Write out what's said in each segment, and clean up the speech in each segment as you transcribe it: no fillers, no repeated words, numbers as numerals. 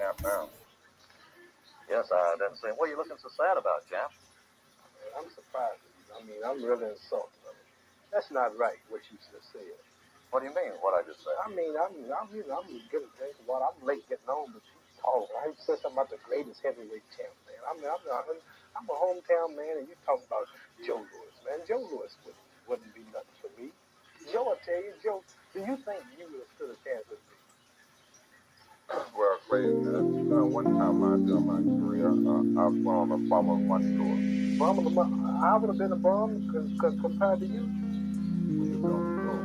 champ now. Yes, I didn't say. What are you looking so sad about, champ? I'm surprised. I mean, I'm really insulted. That's not right, what you just said. What do you mean, what I just said? I mean, I'm getting drink of water. I'm late getting home, but you talk. I said something about the greatest heavyweight champ, man. I'm a hometown man, and you talking about Joe Louis, man. Joe Louis wouldn't be nothing for me. Joe, I tell you, Joe, do you think you would have stood a chance with me? Well, Clay, one time during my career, I was a bum of one score. I would have been a bum compared to you. You don't know.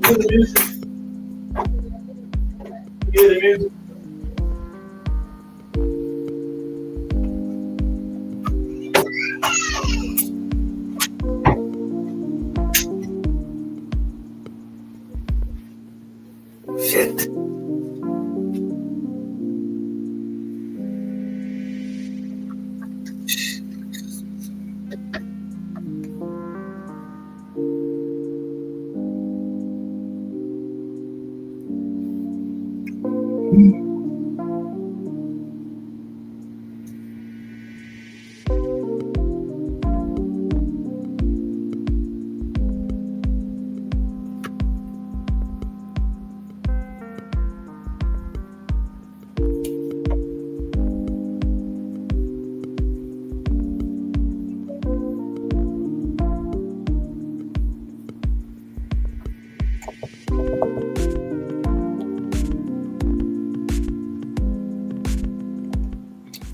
Hear the music. Hear the music. Shit.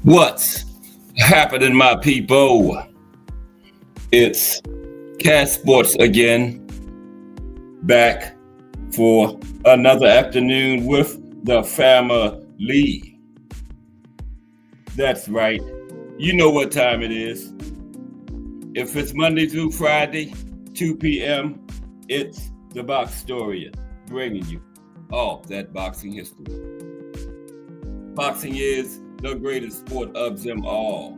What's happening, my people? It's Cash Sports again, back for another afternoon with the family. That's right. You know what time it is. If it's Monday through Friday, 2 p.m., it's the Boxtorian bringing you all that boxing history. Boxing is the greatest sport of them all.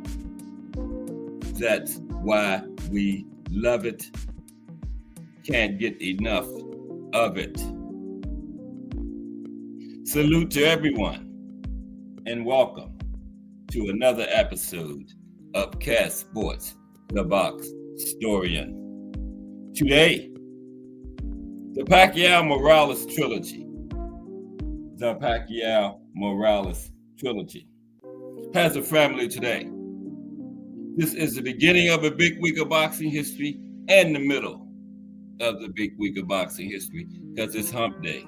That's why we love it. Can't get enough of it. Salute to everyone and welcome to another episode of Cash Sports, the Boxtorian. Today, the Pacquiao-Morales Trilogy. The Pacquiao-Morales Trilogy has a family today. This is the beginning of a big week of boxing history and the middle of the big week of boxing history because it's hump day.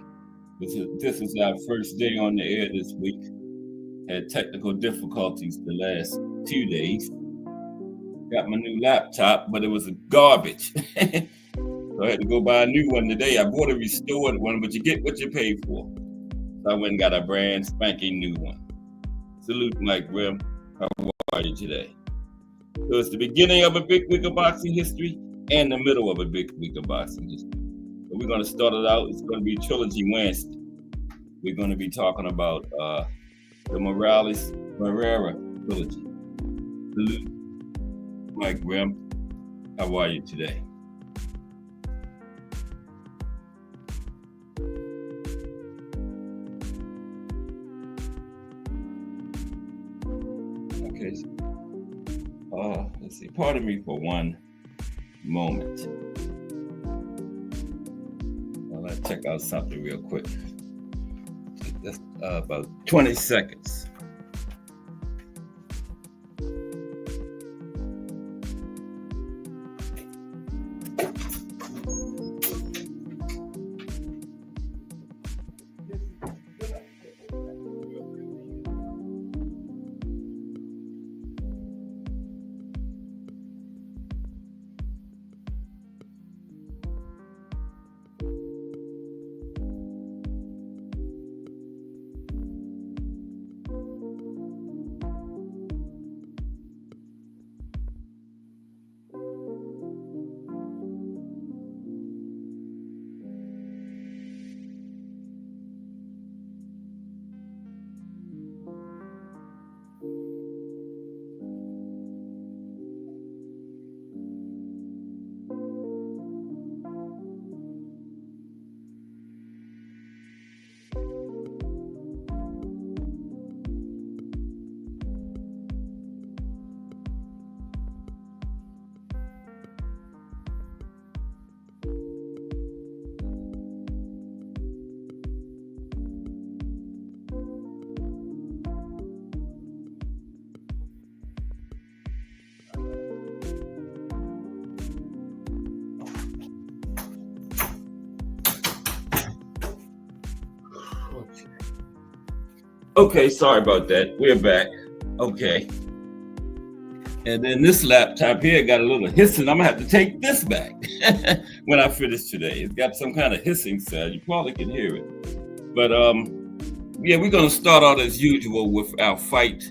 This is our first day on the air this week. Had technical difficulties the last 2 days. Got my new laptop, but it was garbage. So I had to go buy a new one today. I bought a restored one, but you get what you pay for. So I went and got a brand spanking new one. Salute, Mike Grimm. How are you today? So it's the beginning of a big week of boxing history and the middle of a big week of boxing history. So we're going to start it out. It's going to be Trilogy Wednesday. We're going to be talking about the Morales-Herrera Trilogy. Salute, Mike Grimm. How are you today? Okay. Let's see. Pardon me for one moment. Let's check out something real quick. That's about 20 seconds. Okay, sorry about that. We're back. Okay. And then this laptop here got a little hissing. I'm gonna have to take this back when I finish today. It's got some kind of hissing sound. You probably can hear it. But yeah, we're gonna start out as usual with our fight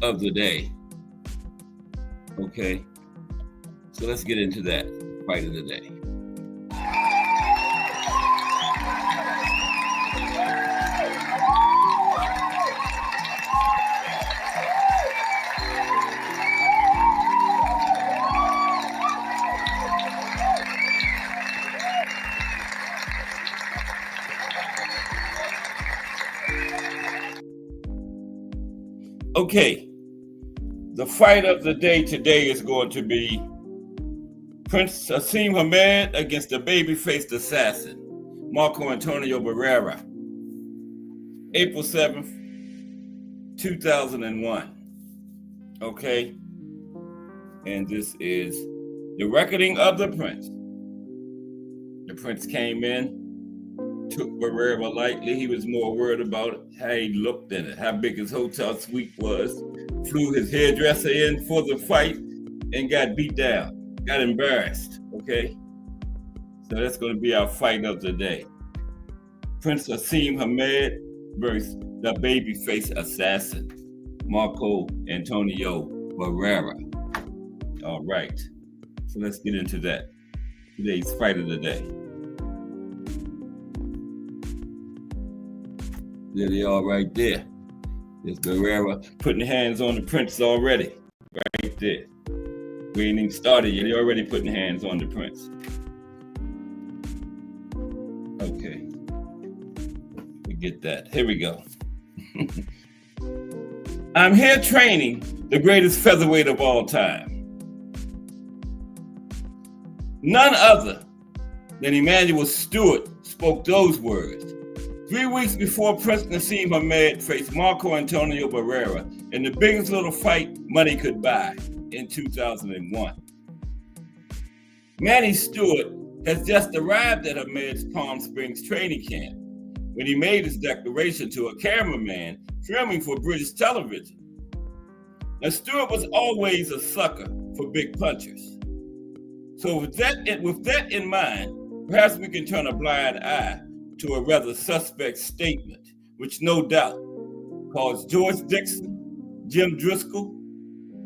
of the day. Okay. So let's get into that fight of the day. Okay, the fight of the day today is going to be Prince Asim Hamed against the baby-faced assassin, Marco Antonio Barrera, April 7th, 2001. Okay, and this is the reckoning of the Prince. The Prince came in, took Barrera lightly. He was more worried about how he looked in it, how big his hotel suite was. Flew his hairdresser in for the fight and got beat down, got embarrassed. Okay, so that's going to be our fight of the day. Prince Asim Hamed versus the babyface assassin, Marco Antonio Barrera. All right, so let's get into that. Today's fight of the day. There they are right there. There's Barrera putting hands on the Prince already. Right there. We ain't even started yet. They're already putting hands on the Prince. Okay. We get that. Here we go. I'm here training the greatest featherweight of all time. None other than Emmanuel Stewart spoke those words 3 weeks before Prince Asim Hamed faced Marco Antonio Barrera in the biggest little fight money could buy in 2001. Manny Stewart has just arrived at Hamed's Palm Springs training camp when he made his declaration to a cameraman filming for British television. Now, Stewart was always a sucker for big punchers. So with that in mind, perhaps we can turn a blind eye to a rather suspect statement, which no doubt caused George Dixon, Jim Driscoll,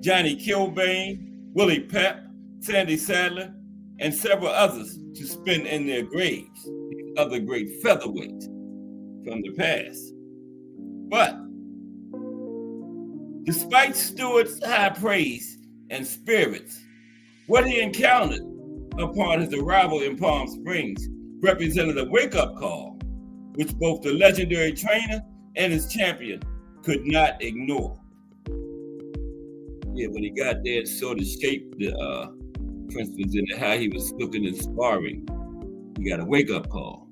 Johnny Kilbane, Willie Pep, Sandy Sadler, and several others to spin in their graves, these other great featherweights from the past. But despite Stewart's high praise and spirits, what he encountered upon his arrival in Palm Springs represented a wake-up call, which both the legendary trainer and his champion could not ignore. Yeah, when he got there and sort of shaped the Prince was in how he was looking and sparring, he got a wake-up call.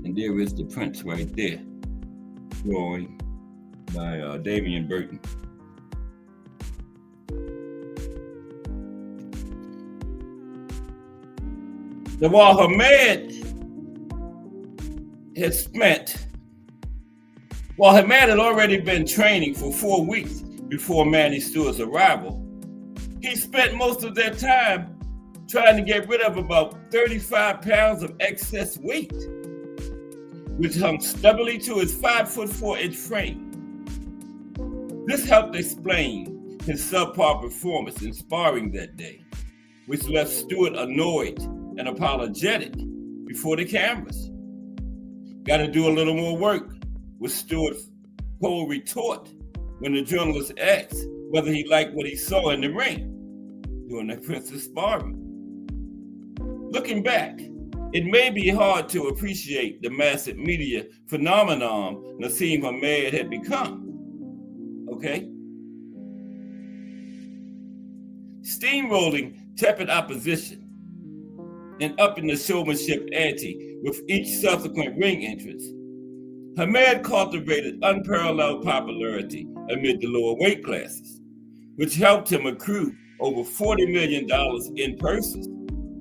And there is the Prince right there, drawing by Damian Burton. Now, while Hamed had already been training for 4 weeks before Manny Stewart's arrival, he spent most of that time trying to get rid of about 35 pounds of excess weight, which hung stubbornly to his 5'4" frame. This helped explain his subpar performance in sparring that day, which left Stewart annoyed and apologetic before the cameras. Got to do a little more work, was Stewart's cold retort when the journalist asked whether he liked what he saw in the ring during the Prince's sparring. Looking back, it may be hard to appreciate the massive media phenomenon Naseem Hamed had become. Okay? Steamrolling tepid opposition and upping the showmanship ante with each subsequent ring entrance, Hamed cultivated unparalleled popularity amid the lower weight classes, which helped him accrue over $40 million in purses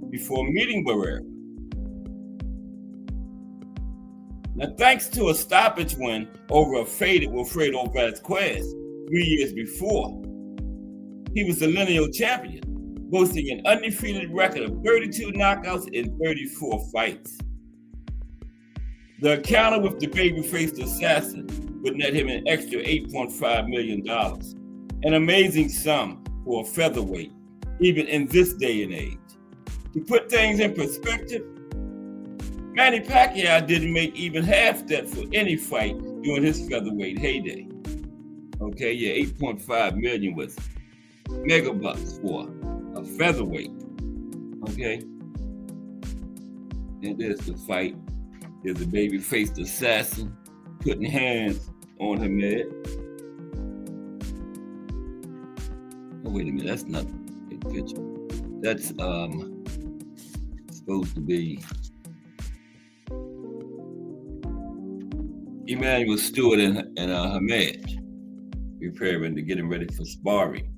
before meeting Barrera. Now, thanks to a stoppage win over a faded Wilfredo Vasquez 3 years before, he was the lineal champion, boasting an undefeated record of 32 knockouts in 34 fights. The encounter with the baby-faced assassin would net him an extra $8.5 million, an amazing sum for a featherweight, even in this day and age. To put things in perspective, Manny Pacquiao didn't make even half that for any fight during his featherweight heyday. Okay, yeah, 8.5 million was mega bucks for a featherweight. Okay, and there's the fight. There's a baby-faced assassin putting hands on Hamed. Oh, wait a minute, that's not a picture. That's supposed to be Emmanuel Stewart and Hamed preparing to get him ready for sparring.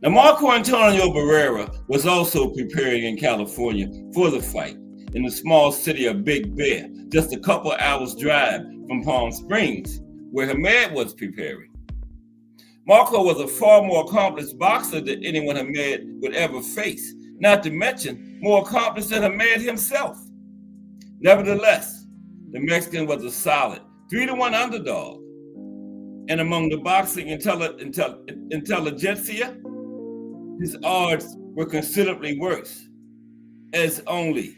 Now, Marco Antonio Barrera was also preparing in California for the fight in the small city of Big Bear, just a couple hours drive from Palm Springs, where Hamed was preparing. Marco was a far more accomplished boxer than anyone Hamed would ever face, not to mention more accomplished than Hamed himself. Nevertheless, the Mexican was a solid 3-1 underdog. And among the boxing intelligentsia, his odds were considerably worse, as only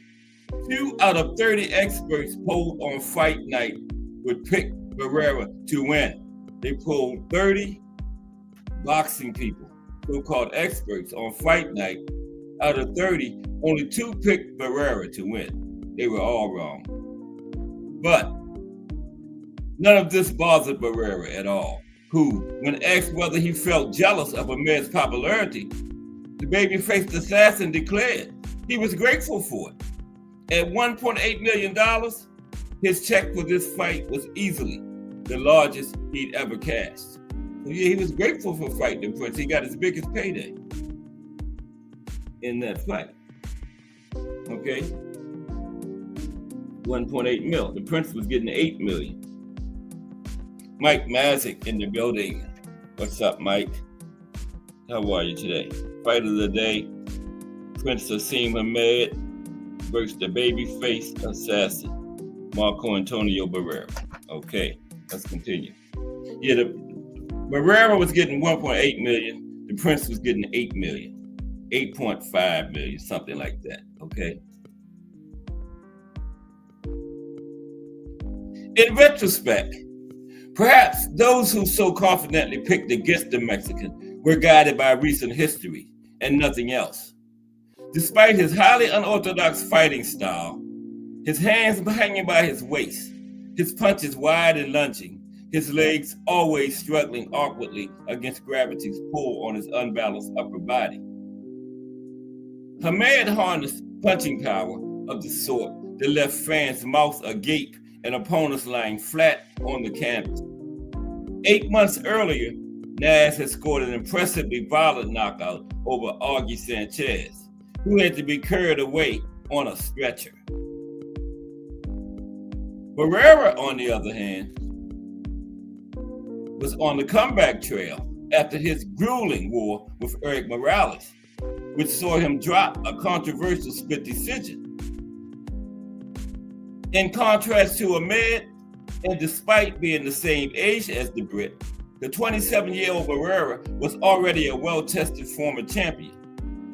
2 out of 30 experts polled on fight night would pick Barrera to win. They polled 30 boxing people, so-called experts, on fight night. Out of 30, only 2 picked Barrera to win. They were all wrong. But none of this bothered Barrera at all, who, when asked whether he felt jealous of Hamed's popularity, the baby-faced assassin declared he was grateful for it. At $1.8 million, his check for this fight was easily the largest he'd ever cashed. So yeah, he was grateful for fighting the Prince. He got his biggest payday in that fight. Okay? 1.8 mil. The Prince was getting 8 million. Mike Mazik in the building. What's up, Mike? How are you today? Fight of the day, Prince Naseem Hamed versus the baby-faced assassin, Marco Antonio Barrera. Okay, let's continue. Yeah, the Barrera was getting 1.8 million. The Prince was getting 8 million. 8.5 million, something like that, okay? In retrospect, perhaps those who so confidently picked against the Mexican were guided by recent history and nothing else. Despite his highly unorthodox fighting style, his hands hanging by his waist, his punches wide and lunging, his legs always struggling awkwardly against gravity's pull on his unbalanced upper body. Hamed harnessed punching power of the sort that left fans' mouths agape and opponents lying flat on the canvas. 8 months earlier, Nas had scored an impressively violent knockout over Augie Sanchez, who had to be carried away on a stretcher. Barrera, on the other hand, was on the comeback trail after his grueling war with Erik Morales, which saw him drop a controversial split decision. In contrast to Ahmed, and despite being the same age as the Brit, the 27-year-old Barrera was already a well-tested former champion,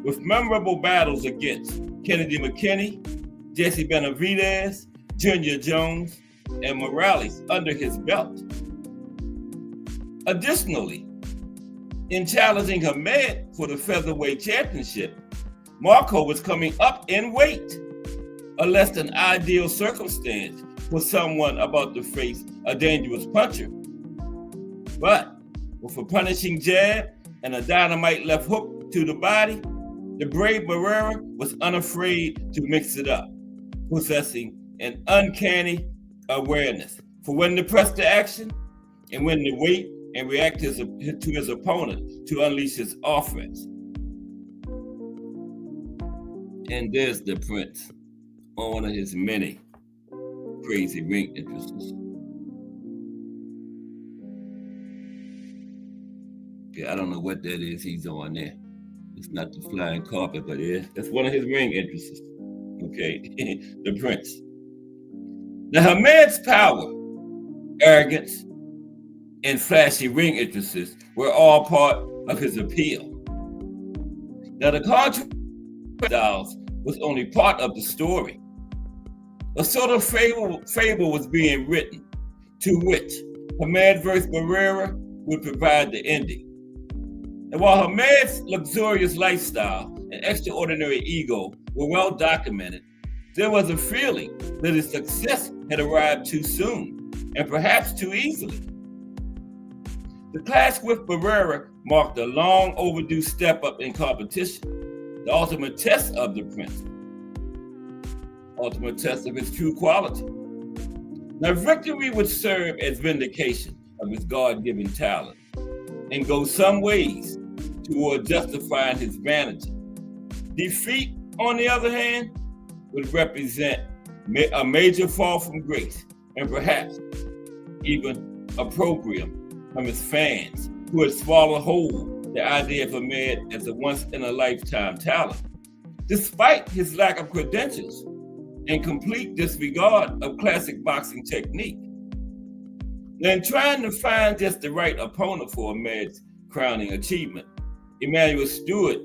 with memorable battles against Kennedy McKinney, Jesse Benavidez, Junior Jones, and Morales under his belt. Additionally, in challenging Hamed for the featherweight championship, Marco was coming up in weight, a less than ideal circumstance for someone about to face a dangerous puncher. But with a punishing jab and a dynamite left hook to the body, the brave Barrera was unafraid to mix it up, possessing an uncanny awareness for when to press the action and when to wait and react to his opponent to unleash his offense. And there's the Prince on one of his many crazy ring entrances. Yeah, I don't know what that is he's on there. It's not the flying carpet, but yeah, that's one of his ring entrances. Okay, the Prince. Now, Hamed's power, arrogance, and flashy ring entrances were all part of his appeal. Now, the contrast styles was only part of the story. A sort of fable was being written, to which Hamed vs. Barrera would provide the ending. And while Hamed's luxurious lifestyle and extraordinary ego were well documented, there was a feeling that his success had arrived too soon, and perhaps too easily. The clash with Barrera marked a long overdue step up in competition, the ultimate test of the Prince, ultimate test of his true quality. Now, victory would serve as vindication of his God-given talent and go some ways toward justifying his vanity. Defeat, on the other hand, would represent a major fall from grace and perhaps even opprobrium from his fans, who had swallowed whole the idea of Hamed as a once-in-a-lifetime talent, despite his lack of credentials and complete disregard of classic boxing technique. Then, trying to find just the right opponent for Hamed's crowning achievement, Emmanuel Stewart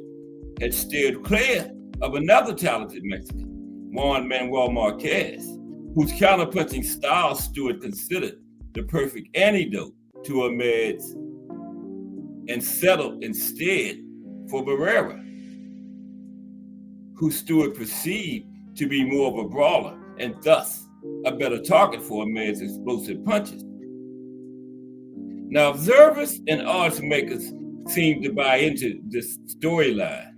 had steered clear of another talented Mexican, Juan Manuel Marquez, whose counterpunching style Stewart considered the perfect antidote to Hamed's, and settled instead for Barrera, who Stewart perceived to be more of a brawler and thus a better target for Hamed's explosive punches. Now, observers and odds makers seemed to buy into this storyline,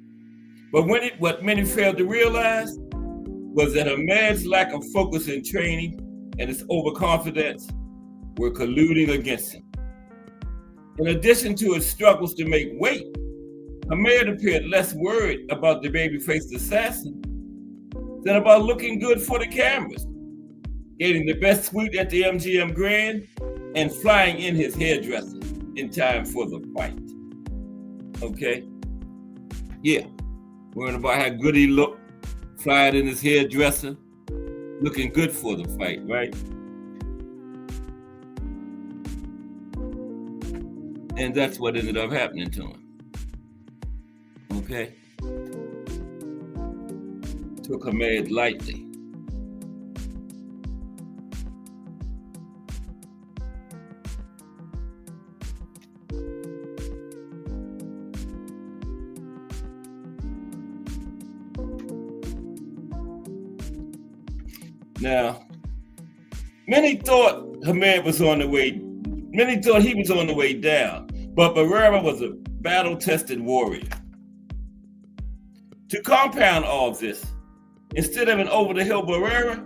but what many failed to realize was that Hamed's lack of focus in training and his overconfidence were colluding against him. In addition to his struggles to make weight, Hamed appeared less worried about the baby-faced assassin than about looking good for the cameras, getting the best suite at the MGM Grand, and flying in his hairdresser in time for the fight. Okay? Yeah, worrying about how good he looked, flying in his hairdresser, looking good for the fight, right? And that's what ended up happening to him. Okay? Took Hamed lightly. Now, Many thought Hamed was on the way. Many thought he was on the way down, but Barrera was a battle-tested warrior. To compound all of this, instead of an over-the-hill Barrera,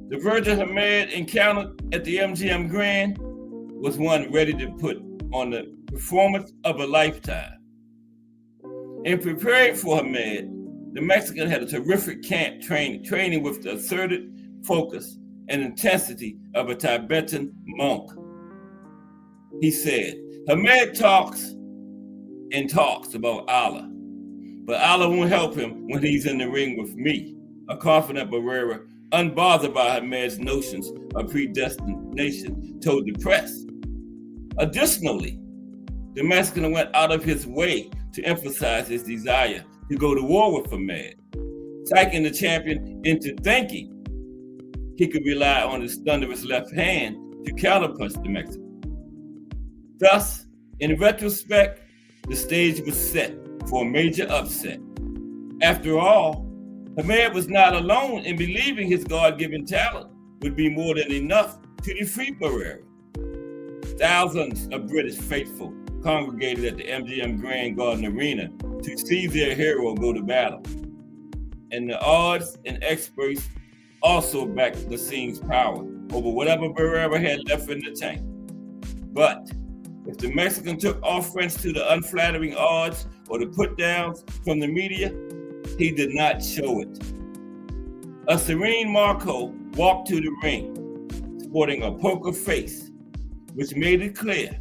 the Virgin Hamed encountered at the MGM Grand was one ready to put on the performance of a lifetime. In preparing for Hamed, the Mexican had a terrific camp training with the asserted focus and intensity of a Tibetan monk. He said, Hamed talks and talks about Allah, but Allah won't help him when he's in the ring with me, a confident Barrera, unbothered by Hamed's notions of predestination, told the press. Additionally, the Mexican went out of his way to emphasize his desire to go to war with Hamed, psyching the champion into thinking he could rely on his thunderous left hand to counterpunch the Mexican. Thus, in retrospect, the stage was set for a major upset. After all, Hamed was not alone in believing his God-given talent would be more than enough to defeat Barrera. Thousands of British faithful congregated at the MGM Grand Garden Arena to see their hero go to battle. And the odds and experts also backed Nassim's power over whatever Barrera had left in the tank. But if the Mexican took offense to the unflattering odds or the put-downs from the media, he did not show it. A serene Marco walked to the ring, sporting a poker face, which made it clear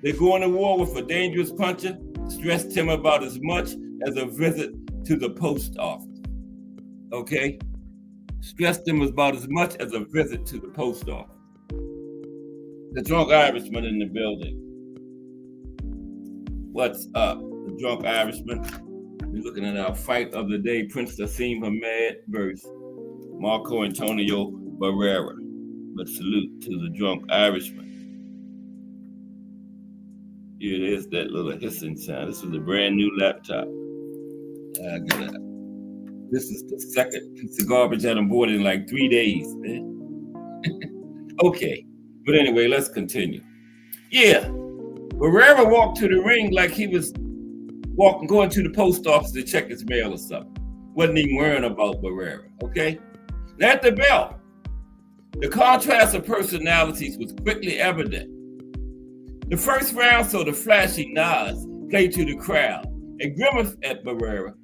that going to war with a dangerous puncher stressed him about as much as a visit to the post office. Okay? Stressed him about as much as a visit to the post office. The drunk Irishman in the building. What's up? The drunk Irishman. We're looking at our fight of the day, Prince Nassim Hamed versus Marco Antonio Barrera. But salute to the drunk Irishman. Here it is, that little hissing sound. This is a brand new laptop. This is the second piece of garbage that I'm bought in like 3 days, man. Okay, but anyway, let's continue. Yeah, Barrera walked to the ring like he was going to the post office to check his mail or something. Wasn't even worrying about Barrera, okay? Now at the bell, the contrast of personalities was quickly evident. The first round saw the flashy Nas play to the crowd and grimaced at Barrera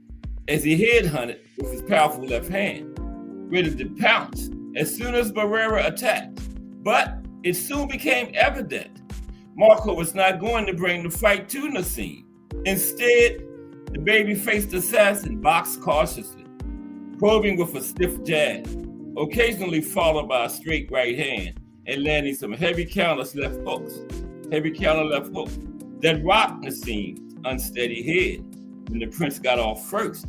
as he headhunted with his powerful left hand, ready to pounce as soon as Barrera attacked. But it soon became evident Marco was not going to bring the fight to Nassim. Instead, the baby-faced assassin boxed cautiously, probing with a stiff jab, occasionally followed by a straight right hand and landing some heavy counter left hooks that rocked Nassim's unsteady head when the Prince got off first.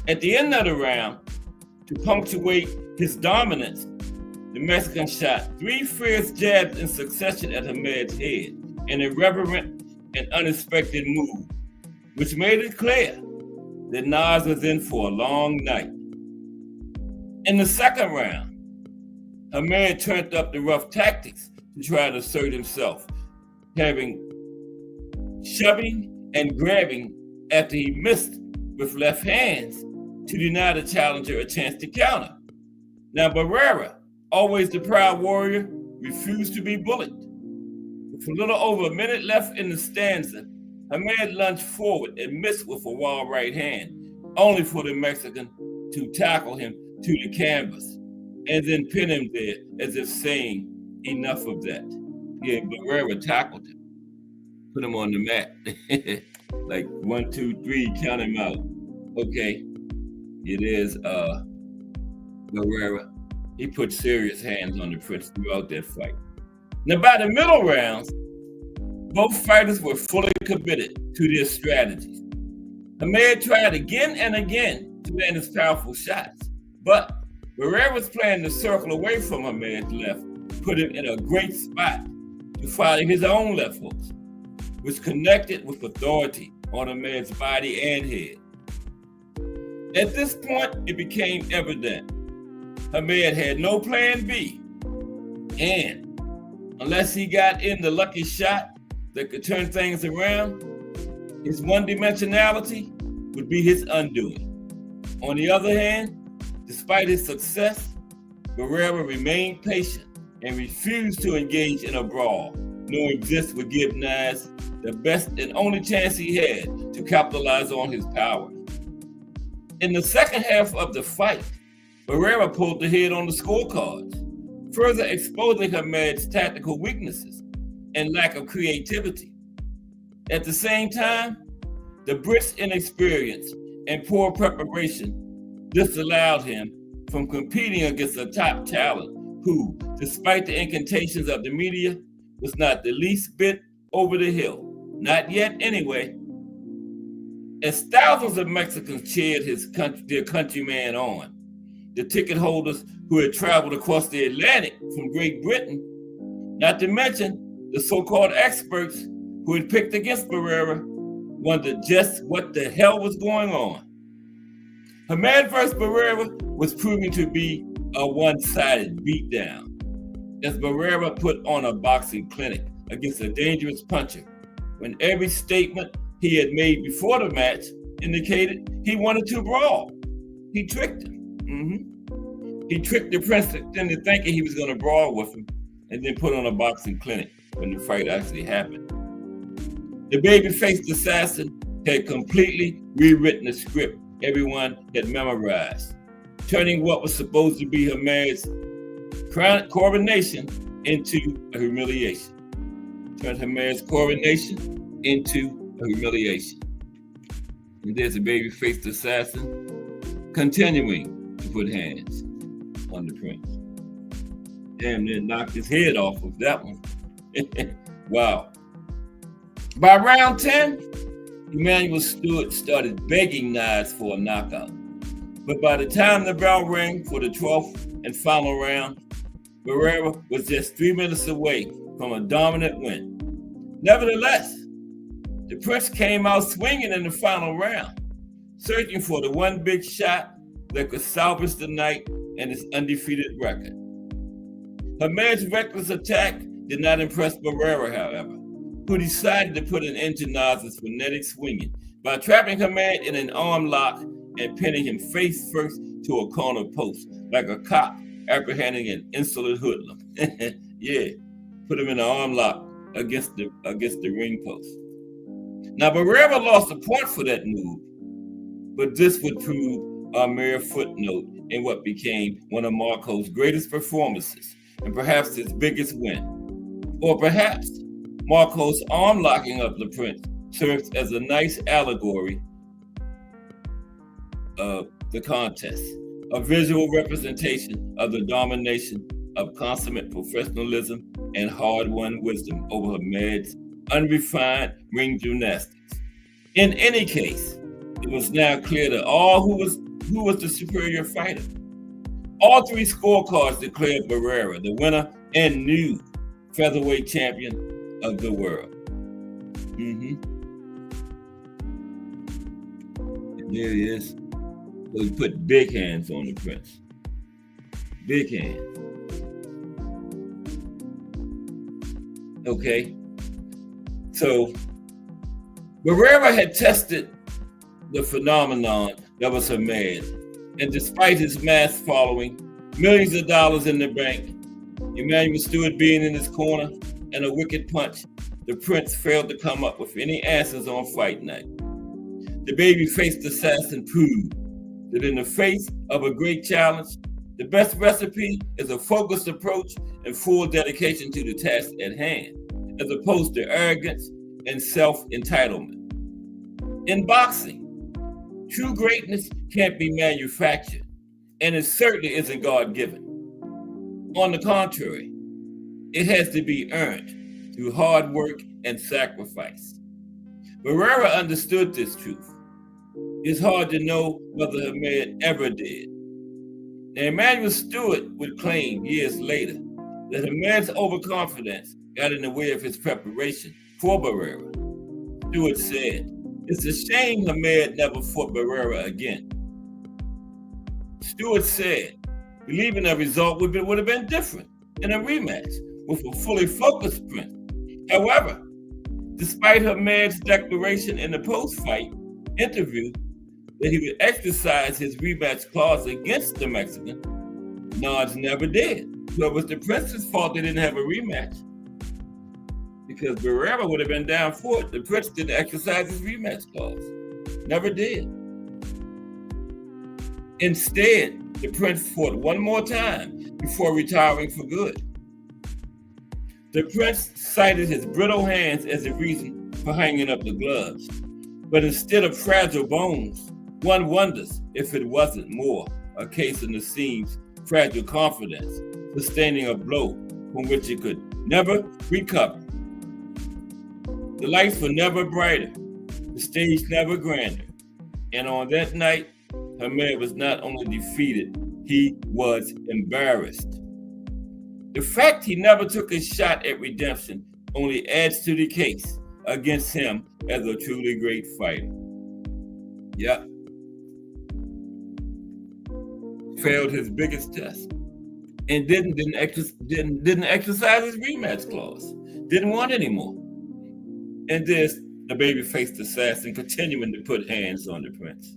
At the end of the round, to punctuate his dominance, the Mexican shot 3 fierce jabs in succession at Hamed's head, an irreverent and unexpected move, which made it clear that Nas was in for a long night. In the second round, Hamed turned up the rough tactics to try to assert himself, shoving and grabbing after he missed with left hands to deny the challenger a chance to counter. Now Barrera, always the proud warrior, refused to be bullied. With a little over a minute left in the stanza, Hamed lunged forward and missed with a wild right hand, only for the Mexican to tackle him to the canvas and then pin him there as if saying, enough of that. Yeah, Barrera tackled him, put him on the mat. Like 1, 2, 3, count him out. Okay, it is Barrera. He put serious hands on the Prince throughout that fight. Now by the middle rounds, both fighters were fully committed to their strategies. Hamed tried again and again to land his powerful shots, but Barrera's plan to circle away from Hamed's left put him in a great spot to fire his own left hooks, which connected with authority on Hamed's body and head. At this point, it became evident Hamed had no plan B. And unless he got in the lucky shot that could turn things around, his one-dimensionality would be his undoing. On the other hand, despite his success, Barrera remained patient and refused to engage in a brawl, knowing this would give Nas the best and only chance he had to capitalize on his power. In the second half of the fight, Barrera pulled ahead on the scorecards, further exposing Hamed's tactical weaknesses and lack of creativity. At the same time, the brisk inexperience and poor preparation disallowed him from competing against a top talent who, despite the incantations of the media, was not the least bit over the hill. Not yet, anyway. As thousands of Mexicans cheered their countryman on, the ticket holders who had traveled across the Atlantic from Great Britain, not to mention the so-called experts who had picked against Barrera, wondered just what the hell was going on. Hamed vs. Barrera was proving to be a one-sided beatdown, as Barrera put on a boxing clinic against a dangerous puncher, when every statement he had made before the match indicated he wanted to brawl. He tricked him. He tricked the prince into thinking he was going to brawl with him, and then put on a boxing clinic when the fight actually happened. The baby-faced assassin had completely rewritten the script everyone had memorized, turning what was supposed to be Hamed's coronation into a humiliation. Turned Hamed's coronation into a humiliation. And there's a baby-faced assassin continuing to put hands on the prince. Damn near knocked his head off with that one. Wow. By round 10, Emanuel Stewart started begging Nas for a knockout. But by the time the bell rang for the 12th and final round, Barrera was just 3 minutes away from a dominant win. Nevertheless, the Prince came out swinging in the final round, searching for the one big shot that could salvage the night and his undefeated record. Hamed's reckless attack did not impress Barrera, however, who decided to put an end to Nas's frenetic swinging by trapping Hamed in an arm lock and pinning him face first to a corner post, like a cop apprehending an insolent hoodlum. Yeah, put him in an arm lock against the ring post. Now, Barrera lost a point for that move, but this would prove a mere footnote in what became one of Marco's greatest performances and perhaps his biggest win. Or perhaps Marco's arm locking of the Prince serves as a nice allegory of the contest, a visual representation of the domination of consummate professionalism and hard-won wisdom over Hamed's unrefined ring gymnastics. In any case, it was now clear to all who was the superior fighter. All three scorecards declared Barrera the winner and new featherweight champion of the world. And there he is. So he put big hands on the Prince. Big hands. Okay. So Barrera had tested the phenomenon that was Hamed, and despite his mass following, millions of dollars in the bank, Emanuel Stewart being in his corner, and a wicked punch, the Prince failed to come up with any answers on fight night. The baby-faced assassin proved that in the face of a great challenge, the best recipe is a focused approach and full dedication to the task at hand, as opposed to arrogance and self-entitlement. In boxing, true greatness can't be manufactured, and it certainly isn't God-given. On the contrary, it has to be earned through hard work and sacrifice. Barrera understood this truth. It's hard to know whether Hamed ever did. Now, Emanuel Stewart would claim years later that Hamed's overconfidence got in the way of his preparation for Barrera. Stewart said, "It's a shame Hamed never fought Barrera again." Stewart said, believing the result would have been different in a rematch with a fully focused Prince. However, despite Hamad's declaration in the post-fight interview that he would exercise his rematch clause against the Mexican, Nodge never did. So it was the Prince's fault they didn't have a rematch, because Barrera would have been down for it. The Prince didn't exercise his rematch clause. Never did. Instead, the Prince fought one more time before retiring for good. The Prince cited his brittle hands as a reason for hanging up the gloves. But instead of fragile bones, one wonders if it wasn't more a case of Nassim's fragile confidence, sustaining a blow from which it could never recover. The lights were never brighter, the stage never grander. And on that night, Hamed was not only defeated, he was embarrassed. The fact he never took a shot at redemption only adds to the case against him as a truly great fighter. Yep. Failed his biggest test and didn't exercise his rematch clause. Didn't want any more. And there's the baby-faced assassin continuing to put hands on the Prince.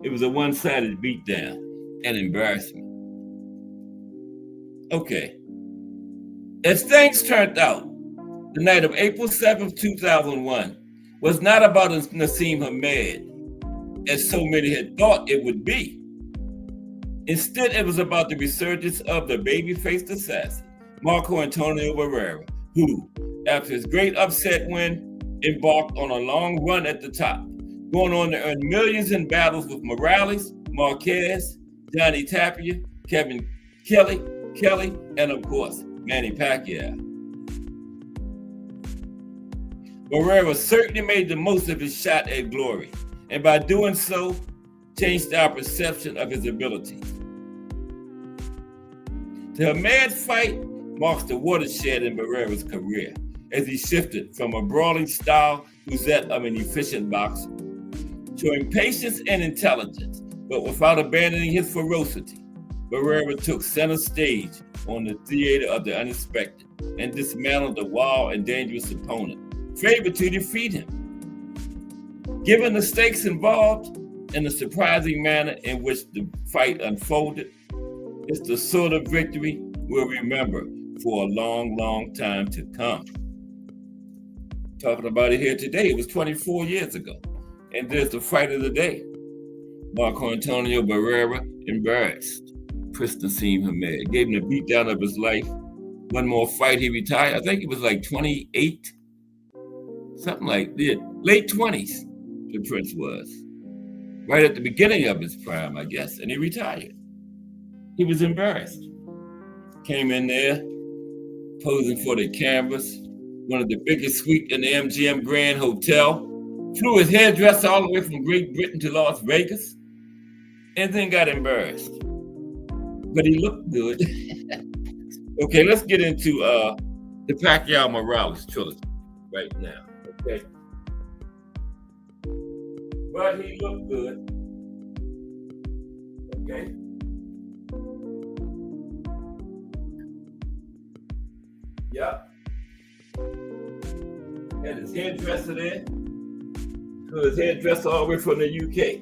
It was a one-sided beatdown and embarrassment. Okay. As things turned out, the night of April 7th, 2001 was not about Nassim Hamed, as so many had thought it would be. Instead, it was about the resurgence of the baby-faced assassin, Marco Antonio Barrera, who, after his great upset win, embarked on a long run at the top, going on to earn millions in battles with Morales, Marquez, Johnny Tapia, Kevin Kelly, and of course, Manny Pacquiao. Barrera certainly made the most of his shot at glory, and by doing so, changed our perception of his abilities. The Hamed fight marks the watershed in Barrera's career, as he shifted from a brawling style to that of an efficient boxer, showing patience and intelligence, but without abandoning his ferocity. Barrera took center stage on the theater of the unexpected and dismantled a wild and dangerous opponent, favored to defeat him. Given the stakes involved and the surprising manner in which the fight unfolded, it's the sort of victory we'll remember for a long, long time to come. Talking about it here today, it was 24 years ago. And there's the fight of the day. Marco Antonio Barrera embarrassed Prince Nassim Hamed, gave him the beatdown of his life. One more fight, he retired. I think it was like 28, something like that. Late 20s, the Prince was. Right at the beginning of his prime, I guess, and he retired. He was embarrassed. Came in there, posing for the cameras, one of the biggest suites in the MGM Grand Hotel, flew his hairdresser all the way from Great Britain to Las Vegas, and then got embarrassed. But he looked good. Okay, let's get into the Pacquiao-Morales trilogy right now, okay? But he looked good, okay? Yep. Had his hairdresser there. So his hairdresser all the way from the UK.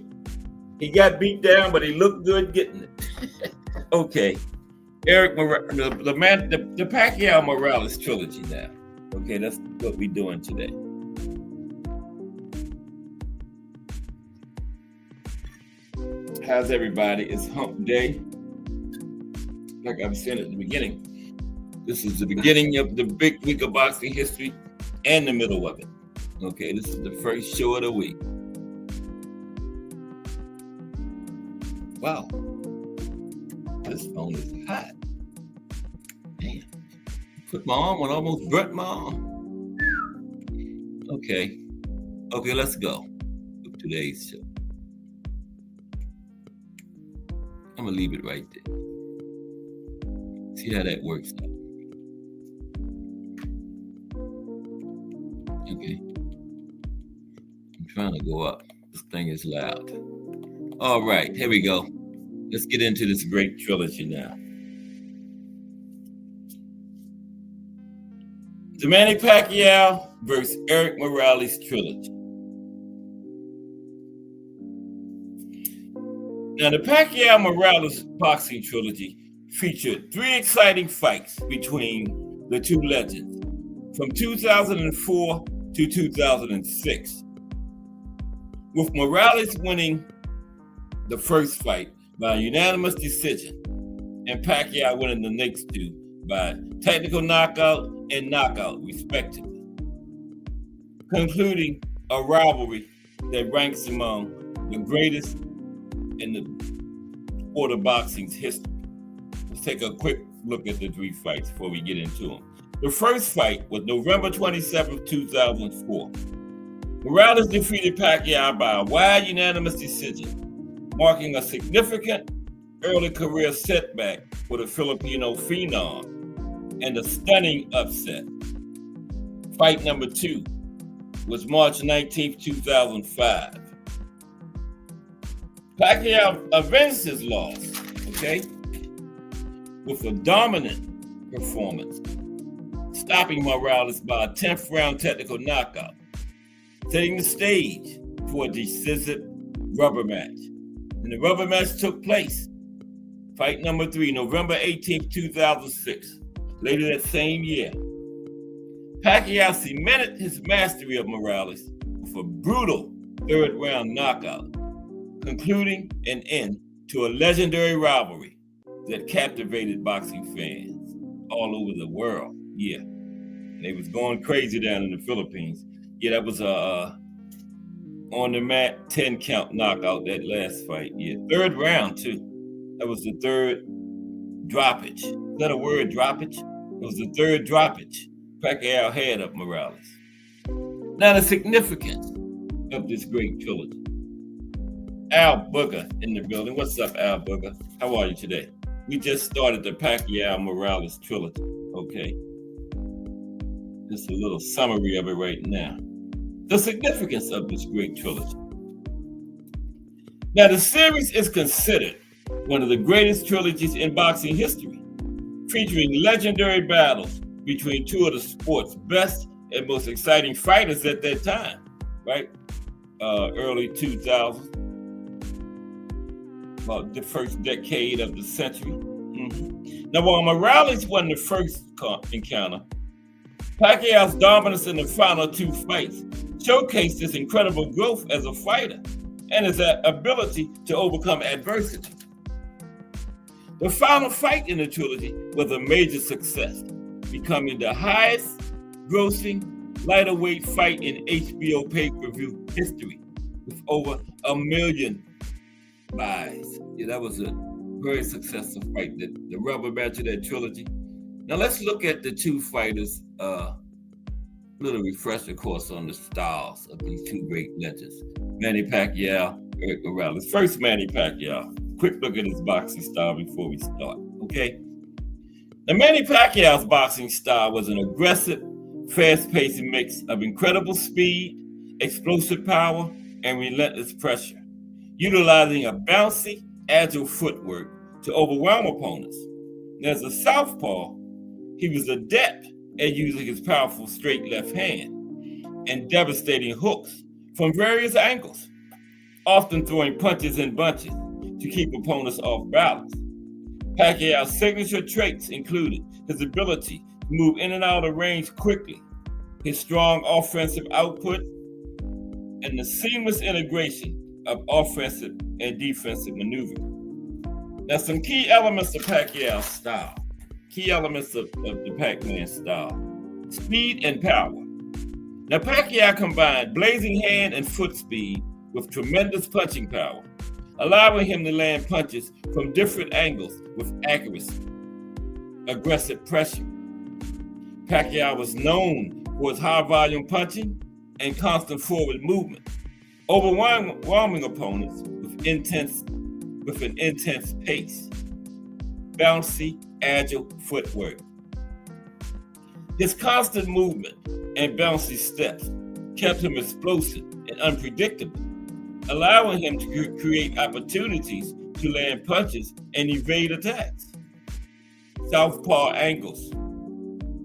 He got beat down, but he looked good getting it. Okay. Erik, the Pacquiao-Morales trilogy now. Okay, that's what we're doing today. How's everybody? It's hump day. Like I was saying at the beginning, this is the beginning of the big week of boxing history and the middle of it. Okay, this is the first show of the week. Wow. This phone is hot. Damn. Put my arm on, almost burnt my arm. Okay. Okay, let's go with today's show. I'm gonna leave it right there. See how that works out. Okay. I'm trying to go up. This thing is loud. All right, here we go. let's get into this great trilogy now. The Manny Pacquiao versus Erik Morales trilogy. Now, the Pacquiao-Morales boxing trilogy featured 3 exciting fights between the two legends from 2004 to 2006, with Morales winning the first fight by unanimous decision and Pacquiao winning the next 2 by technical knockout and knockout, respectively, concluding a rivalry that ranks among the greatest in the sport of boxing's history. Let's take a quick look at the 3 fights before we get into them. The first fight was November 27, 2004. Morales defeated Pacquiao by a wide unanimous decision, marking a significant early career setback for the Filipino phenom and a stunning upset. Fight number 2 was March 19, 2005. Pacquiao avenged his loss, with a dominant performance, stopping Morales by a 10th round technical knockout, setting the stage for a decisive rubber match. And the rubber match took place. Fight number 3, November 18, 2006. Later that same year, Pacquiao cemented his mastery of Morales with a brutal 3rd round knockout, concluding an end to a legendary rivalry that captivated boxing fans all over the world. Yeah, and they was going crazy down in the Philippines. Yeah, that was a on the mat 10 count knockout, that last fight. Yeah, 3rd round too. That was the 3rd droppage. Is that a word, droppage? It was the 3rd droppage Pacquiao had of Morales. Now, the significance of this great trilogy. Al Booger in the building. What's up, Al Booger? How are you today? We just started the Pacquiao-Morales trilogy, okay? Just a little summary of it right now. The significance of this great trilogy. Now, the series is considered one of the greatest trilogies in boxing history, featuring legendary battles between 2 of the sport's best and most exciting fighters at that time, right? Early 2000s. About the first decade of the century. Now, while Morales won the first encounter, Pacquiao's dominance in the final 2 fights showcased his incredible growth as a fighter and his ability to overcome adversity. The final fight in the trilogy was a major success, becoming the highest grossing lighter-weight fight in HBO pay-per-view history, with over 1 million buys. Yeah, that was a very successful fight, the rubber match of that trilogy. Now let's look at the 2 fighters, little refresher course on the styles of these 2 great legends, Manny Pacquiao, Erik Morales. First, Manny Pacquiao. Quick look at his boxing style before we start, okay? Now, Manny Pacquiao's boxing style was an aggressive, fast-paced mix of incredible speed, explosive power, and relentless pressure, utilizing a bouncy, agile footwork to overwhelm opponents. And as a southpaw, he was adept at using his powerful straight left hand and devastating hooks from various angles, often throwing punches and bunches to keep opponents off balance. Pacquiao's signature traits included his ability to move in and out of range quickly, his strong offensive output, and the seamless integration of offensive and defensive maneuvering. Now, some key elements of Pacquiao's style, key elements of the Pac-Man style: speed and power. Now, Pacquiao combined blazing hand and foot speed with tremendous punching power, allowing him to land punches from different angles with accuracy. Aggressive pressure. Pacquiao was known for his high-volume punching and constant forward movement, overwhelming opponents with an intense pace. Bouncy, agile footwork. His constant movement and bouncy steps kept him explosive and unpredictable, allowing him to create opportunities to land punches and evade attacks. Southpaw angles.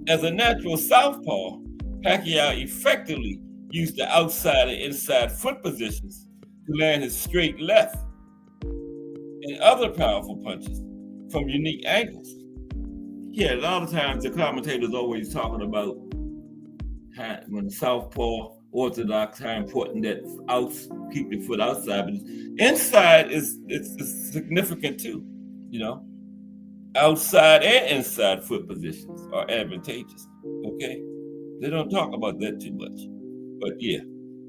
As a natural southpaw, Pacquiao effectively used the outside and inside foot positions to land his straight left and other powerful punches from unique angles. Yeah, a lot of times the commentators always talking about how, when the southpaw orthodox, how important that keep your foot outside, but inside is significant too. You know, outside and inside foot positions are advantageous. Okay, they don't talk about that too much, but yeah,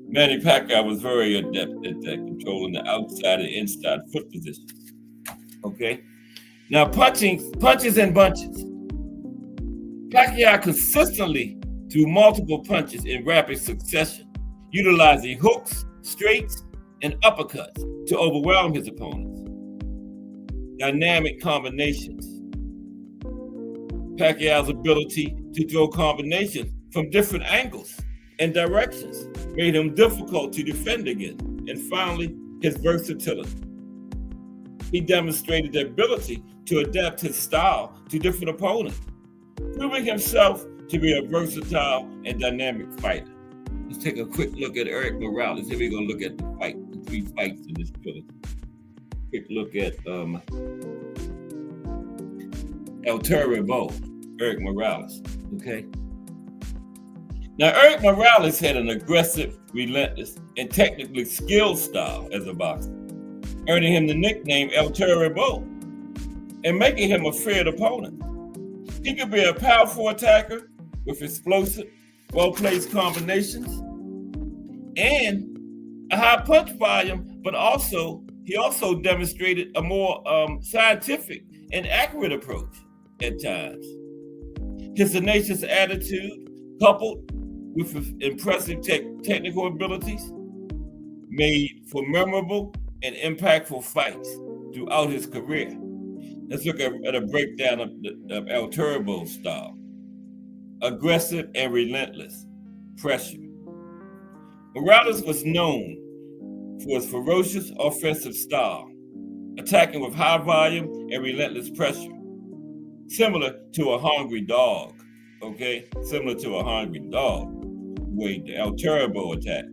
Manny Pacquiao was very adept at that, controlling the outside and inside foot positions. Okay, now punches and bunches. Pacquiao consistently threw multiple punches in rapid succession, utilizing hooks, straights, and uppercuts to overwhelm his opponents. Dynamic combinations. Pacquiao's ability to throw combinations from different angles and directions made him difficult to defend against. And finally, his versatility. He demonstrated the ability to adapt his style to different opponents, proving himself to be a versatile and dynamic fighter. Let's take a quick look at Erik Morales. Here we're going to look at the three fights in this trilogy. Quick look at El Terrible, Erik Morales. Okay. Now, Erik Morales had an aggressive, relentless, and technically skilled style as a boxer, earning him the nickname El Terrible and making him a feared opponent. He could be a powerful attacker with explosive, well-placed combinations and a high punch volume, but he also demonstrated a more scientific and accurate approach at times. His tenacious attitude, coupled with his impressive technical abilities, made for memorable and impactful fights throughout his career. Let's look at a breakdown of El Turbo's style. Aggressive and relentless pressure. Morales was known for his ferocious offensive style, attacking with high volume and relentless pressure, similar to a hungry dog, okay? Similar to a hungry dog, the way the El Turbo attacked.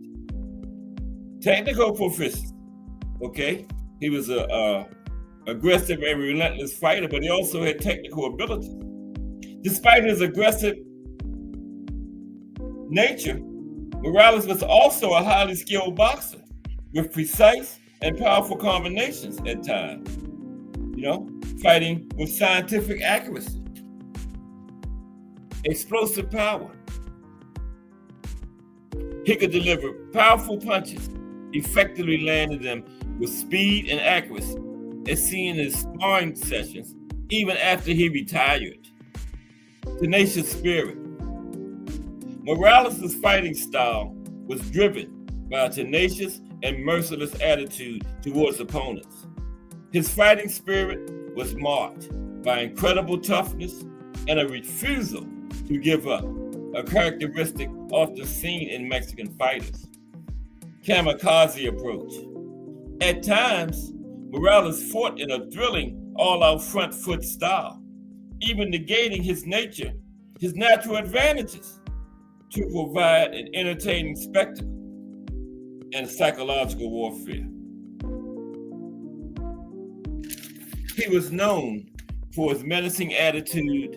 Technical proficiency, okay? He was a aggressive and relentless fighter, but he also had technical ability. Despite his aggressive nature, Morales was also a highly skilled boxer with precise and powerful combinations at times, fighting with scientific accuracy, explosive power. He could deliver powerful punches, effectively landing them with speed and accuracy, as seen in his sparring sessions, even after he retired. Tenacious spirit. Morales' fighting style was driven by a tenacious and merciless attitude towards opponents. His fighting spirit was marked by incredible toughness and a refusal to give up, a characteristic often seen in Mexican fighters. Kamikaze approach. At times, Morales fought in a thrilling, all-out front foot style, even negating his natural advantages to provide an entertaining spectacle and psychological warfare. He was known for his menacing attitude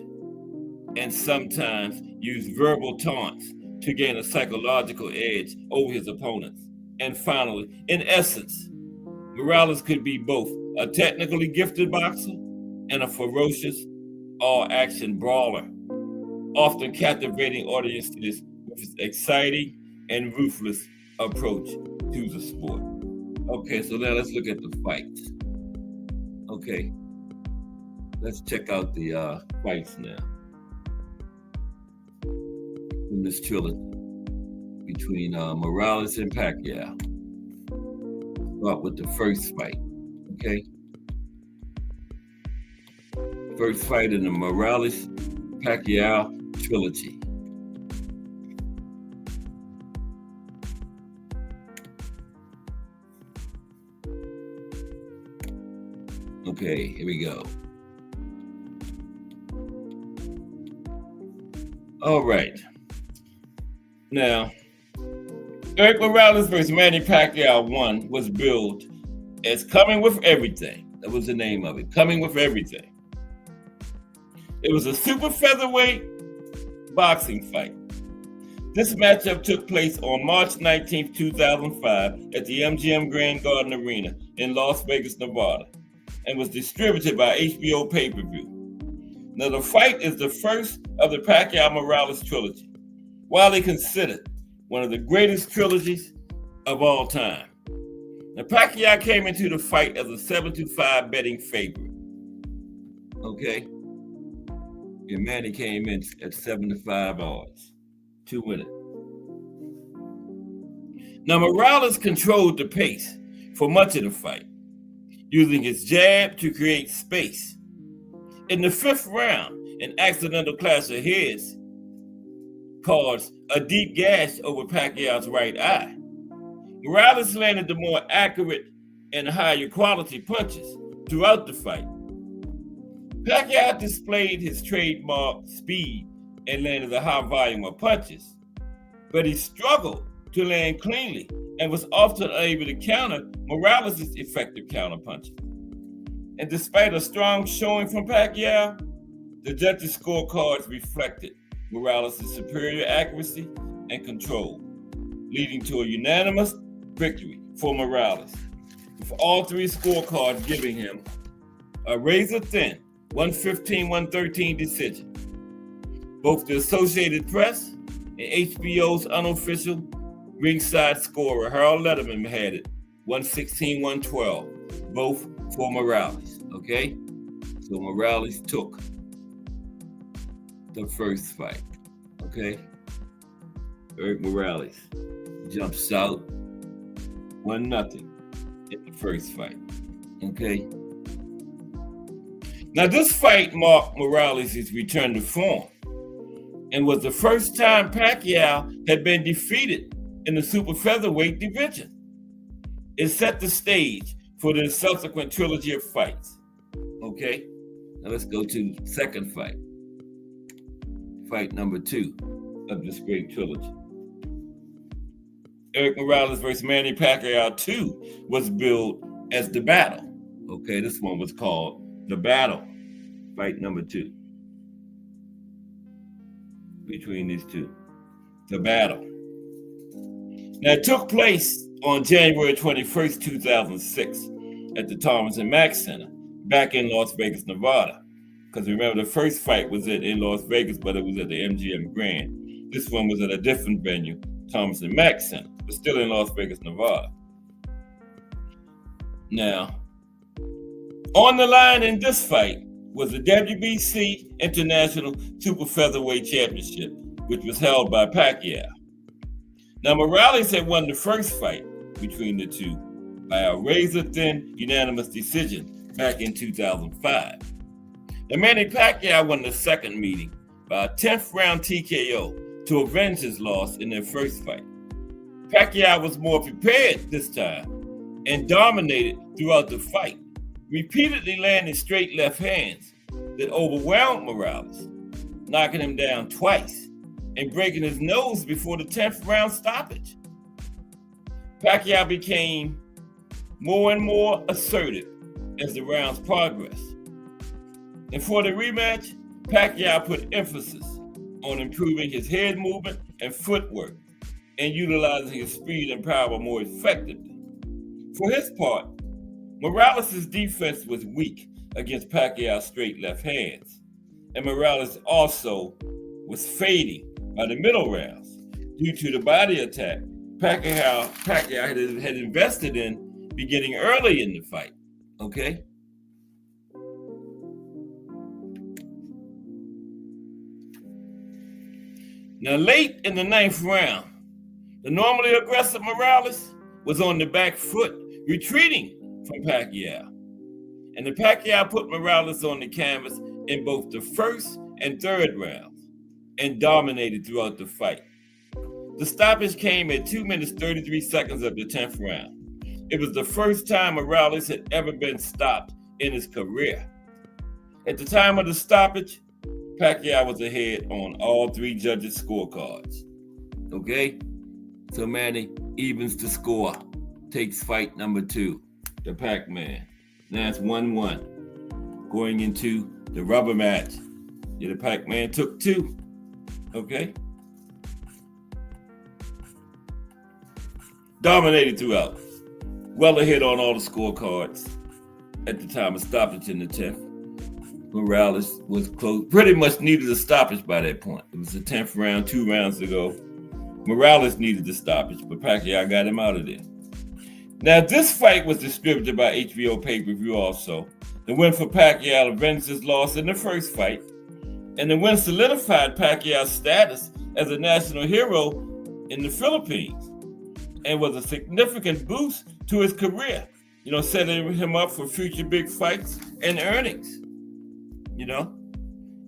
and sometimes used verbal taunts to gain a psychological edge over his opponents. And finally, in essence, Morales could be both a technically gifted boxer and a ferocious, all-action brawler, often captivating audiences with his exciting and ruthless approach to the sport. Okay, so now let's look at the fights. Okay, let's check out the fights now in this trilogy between Morales and Pacquiao. Start with the first fight, okay? First fight in the Morales-Pacquiao trilogy. Okay, here we go. All right. Now, Erik Morales versus Manny Pacquiao 1 was billed as Coming With Everything. That was the name of it, Coming With Everything. It was a super featherweight boxing fight. This matchup took place on March 19, 2005 at the MGM Grand Garden Arena in Las Vegas, Nevada, and was distributed by HBO pay-per-view. Now, the fight is the first of the Pacquiao-Morales trilogy, widely considered one of the greatest trilogies of all time. Now, Pacquiao came into the fight as a 7-5 betting favorite. Okay? And Manny came in at 7-5 odds to win it. Now, Morales controlled the pace for much of the fight, using his jab to create space. In the fifth round, an accidental clash of heads caused a deep gash over Pacquiao's right eye. Morales landed the more accurate and higher quality punches throughout the fight. Pacquiao displayed his trademark speed and landed a high volume of punches, but he struggled to land cleanly and was often unable to counter Morales' effective counterpunches. And despite a strong showing from Pacquiao, the judges' scorecards reflected Morales' superior accuracy and control, leading to a unanimous victory for Morales, with all three scorecards giving him a razor-thin 115-113 decision. Both the Associated Press and HBO's unofficial ringside scorer Harold Letterman had it 116-112, both for Morales. Okay, so Morales took the first fight. Okay, Erik Morales jumps out 1-0 in the first fight. Okay. Now, this fight marked Morales' return to form and was the first time Pacquiao had been defeated in the super featherweight division. It set the stage for the subsequent trilogy of fights. Okay, now let's go to the second fight. Fight number 2 of this great trilogy. Erik Morales versus Manny Pacquiao 2 was billed as The Battle. Okay, this one was called The Battle, fight number 2 between these two. The Battle. Now, it took place on January 21st, 2006 at the Thomas and Mack Center back in Las Vegas, Nevada. Because remember, the first fight was in Las Vegas, but it was at the MGM Grand. This one was at a different venue, Thomas and Mack Center, but still in Las Vegas, Nevada. Now, on the line in this fight was the WBC International Super Featherweight Championship, which was held by Pacquiao. Now, Morales had won the first fight between the two by a razor-thin unanimous decision back in 2005. Now, Manny Pacquiao won the second meeting by a 10th round TKO to avenge his loss in their first fight. Pacquiao was more prepared this time and dominated throughout the fight, repeatedly landing straight left hands that overwhelmed Morales, knocking him down twice and breaking his nose before the 10th round stoppage. Pacquiao became more and more assertive as the rounds progressed. And for the rematch, Pacquiao put emphasis on improving his head movement and footwork and utilizing his speed and power more effectively. For his part, Morales' defense was weak against Pacquiao's straight left hands, and Morales also was fading by the middle rounds due to the body attack Pacquiao had invested in beginning early in the fight. Okay? Now, late in the 9th round, the normally aggressive Morales was on the back foot, retreating from Pacquiao. And the Pacquiao put Morales on the canvas in both the first and third rounds and dominated throughout the fight. The stoppage came at 2 minutes 33 seconds of the 10th round. It was the first time Morales had ever been stopped in his career. At the time of the stoppage, Pacquiao was ahead on all three judges' scorecards. Okay? So Manny evens the score, takes fight number 2, the Pac-Man. Now it's 1-1. Going into the rubber match. Yeah, the Pac-Man took 2. Okay? Dominated throughout. Well ahead on all the scorecards at the time of stoppage in the 10th. Morales was close, pretty much needed a stoppage by that point. It was the 10th round, 2 rounds to go. Morales needed the stoppage, but Pacquiao got him out of there. Now, this fight was distributed by HBO pay-per-view also. The win for Pacquiao avenged his loss in the first fight, and the win solidified Pacquiao's status as a national hero in the Philippines and was a significant boost to his career, setting him up for future big fights and earnings,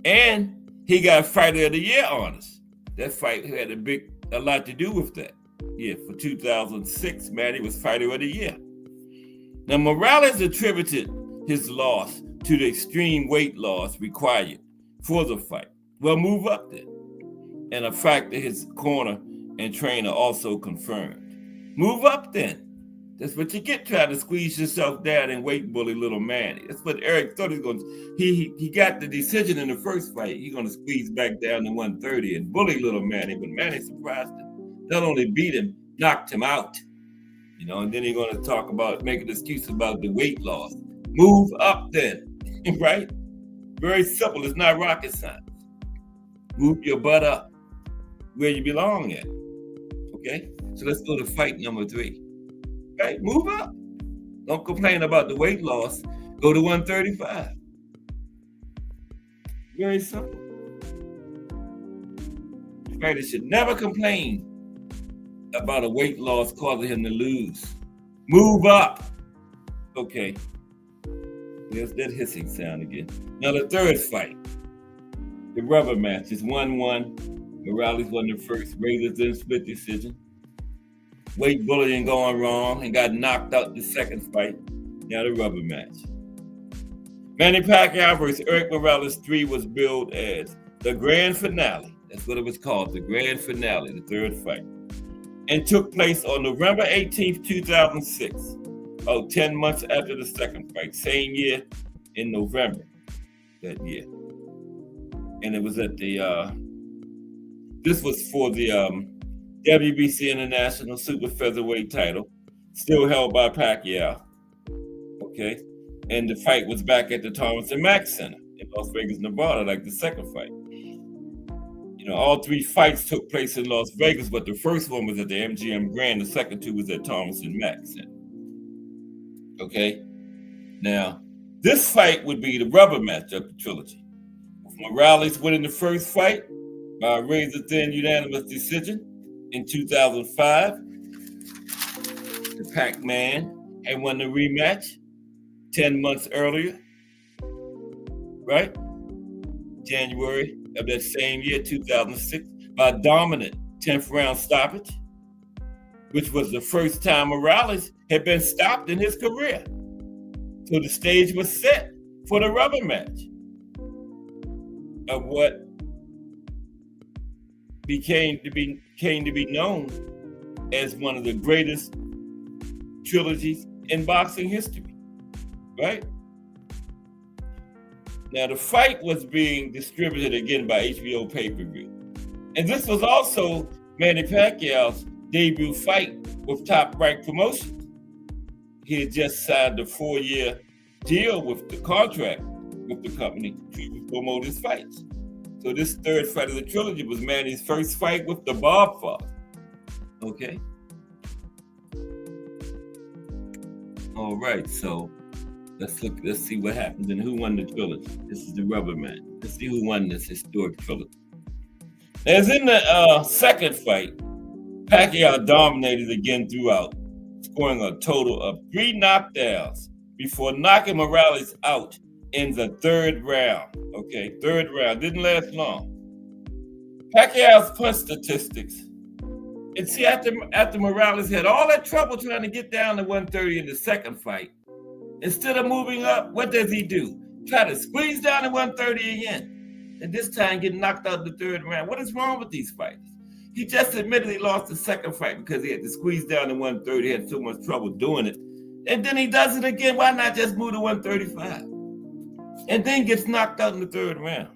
And he got Fighter of the Year honors. That fight had a lot to do with that. Yeah, for 2006, Manny was Fighter of the Year. Now, Morales attributed his loss to the extreme weight loss required for the fight. Well, move up then. And a fact that his corner and trainer also confirmed. Move up then. That's what you get trying to squeeze yourself down and weight bully little Manny. That's what Erik thought he was going to. He got the decision in the first fight. He's going to squeeze back down to 130 and bully little Manny, but Manny surprised him. Not only beat him, knocked him out. And then he's going to talk about, make an excuse about the weight loss. Move up then, right? Very simple. It's not rocket science. Move your butt up where you belong at. Okay? So let's go to fight number 3. Right? Move up. Don't complain about the weight loss. Go to 135. Very simple. The fighter should never complain about a weight loss causing him to lose. Move up. Okay. There's that hissing sound again. Now the third fight. The rubber match is 1-1. Morales won the first. Razors then split decision. Weight bullying going wrong and got knocked out the second fight. Now the rubber match. Manny Pacquiao versus Erik Morales 3 was billed as the grand finale. That's what it was called, the grand finale, the third fight. And took place on November 18th, 2006. 10 months after the second fight. Same year in November that year. And it was at this was for the WBC International Super Featherweight title, still held by Pacquiao. Okay. And the fight was back at the Thomas and Mack Center in Las Vegas, Nevada, like the second fight. All 3 fights took place in Las Vegas, but the first one was at the MGM Grand. The second 2 was at Thomas and Mack Center. Okay. Now, this fight would be the rubber match of the trilogy. With Morales winning the first fight by a razor-thin unanimous decision in 2005. The Pac-Man had won the rematch 10 months earlier, right? January of that same year, 2006, by a dominant 10th round stoppage, which was the first time Morales had been stopped in his career. So the stage was set for the rubber match of what came to be known as one of the greatest trilogies in boxing history, right? Now, the fight was being distributed again by HBO pay-per-view. And this was also Manny Pacquiao's debut fight with Top Rank Promotions. He had just signed a 4-year deal with the contract with the company to promote his fights. So this third fight of the trilogy was Manny's first fight with the Bob Father. Okay. All right, so let's see what happens and who won the trilogy. This is the rubber match. Let's see who won this historic trilogy. As in the second fight, Pacquiao dominated again throughout, scoring a total of 3 knockdowns before knocking Morales out in the third round. Okay, third round. Didn't last long. Pacquiao's punch statistics. And see, after Morales had all that trouble trying to get down to 130 in the second fight, Instead of moving up, what does he do? Try to squeeze down to 130 again. And this time get knocked out in the third round. What is wrong with these fighters? He just admitted he lost the second fight because he had to squeeze down to 130. He had so much trouble doing it. And then he does it again. Why not just move to 135? And then gets knocked out in the third round.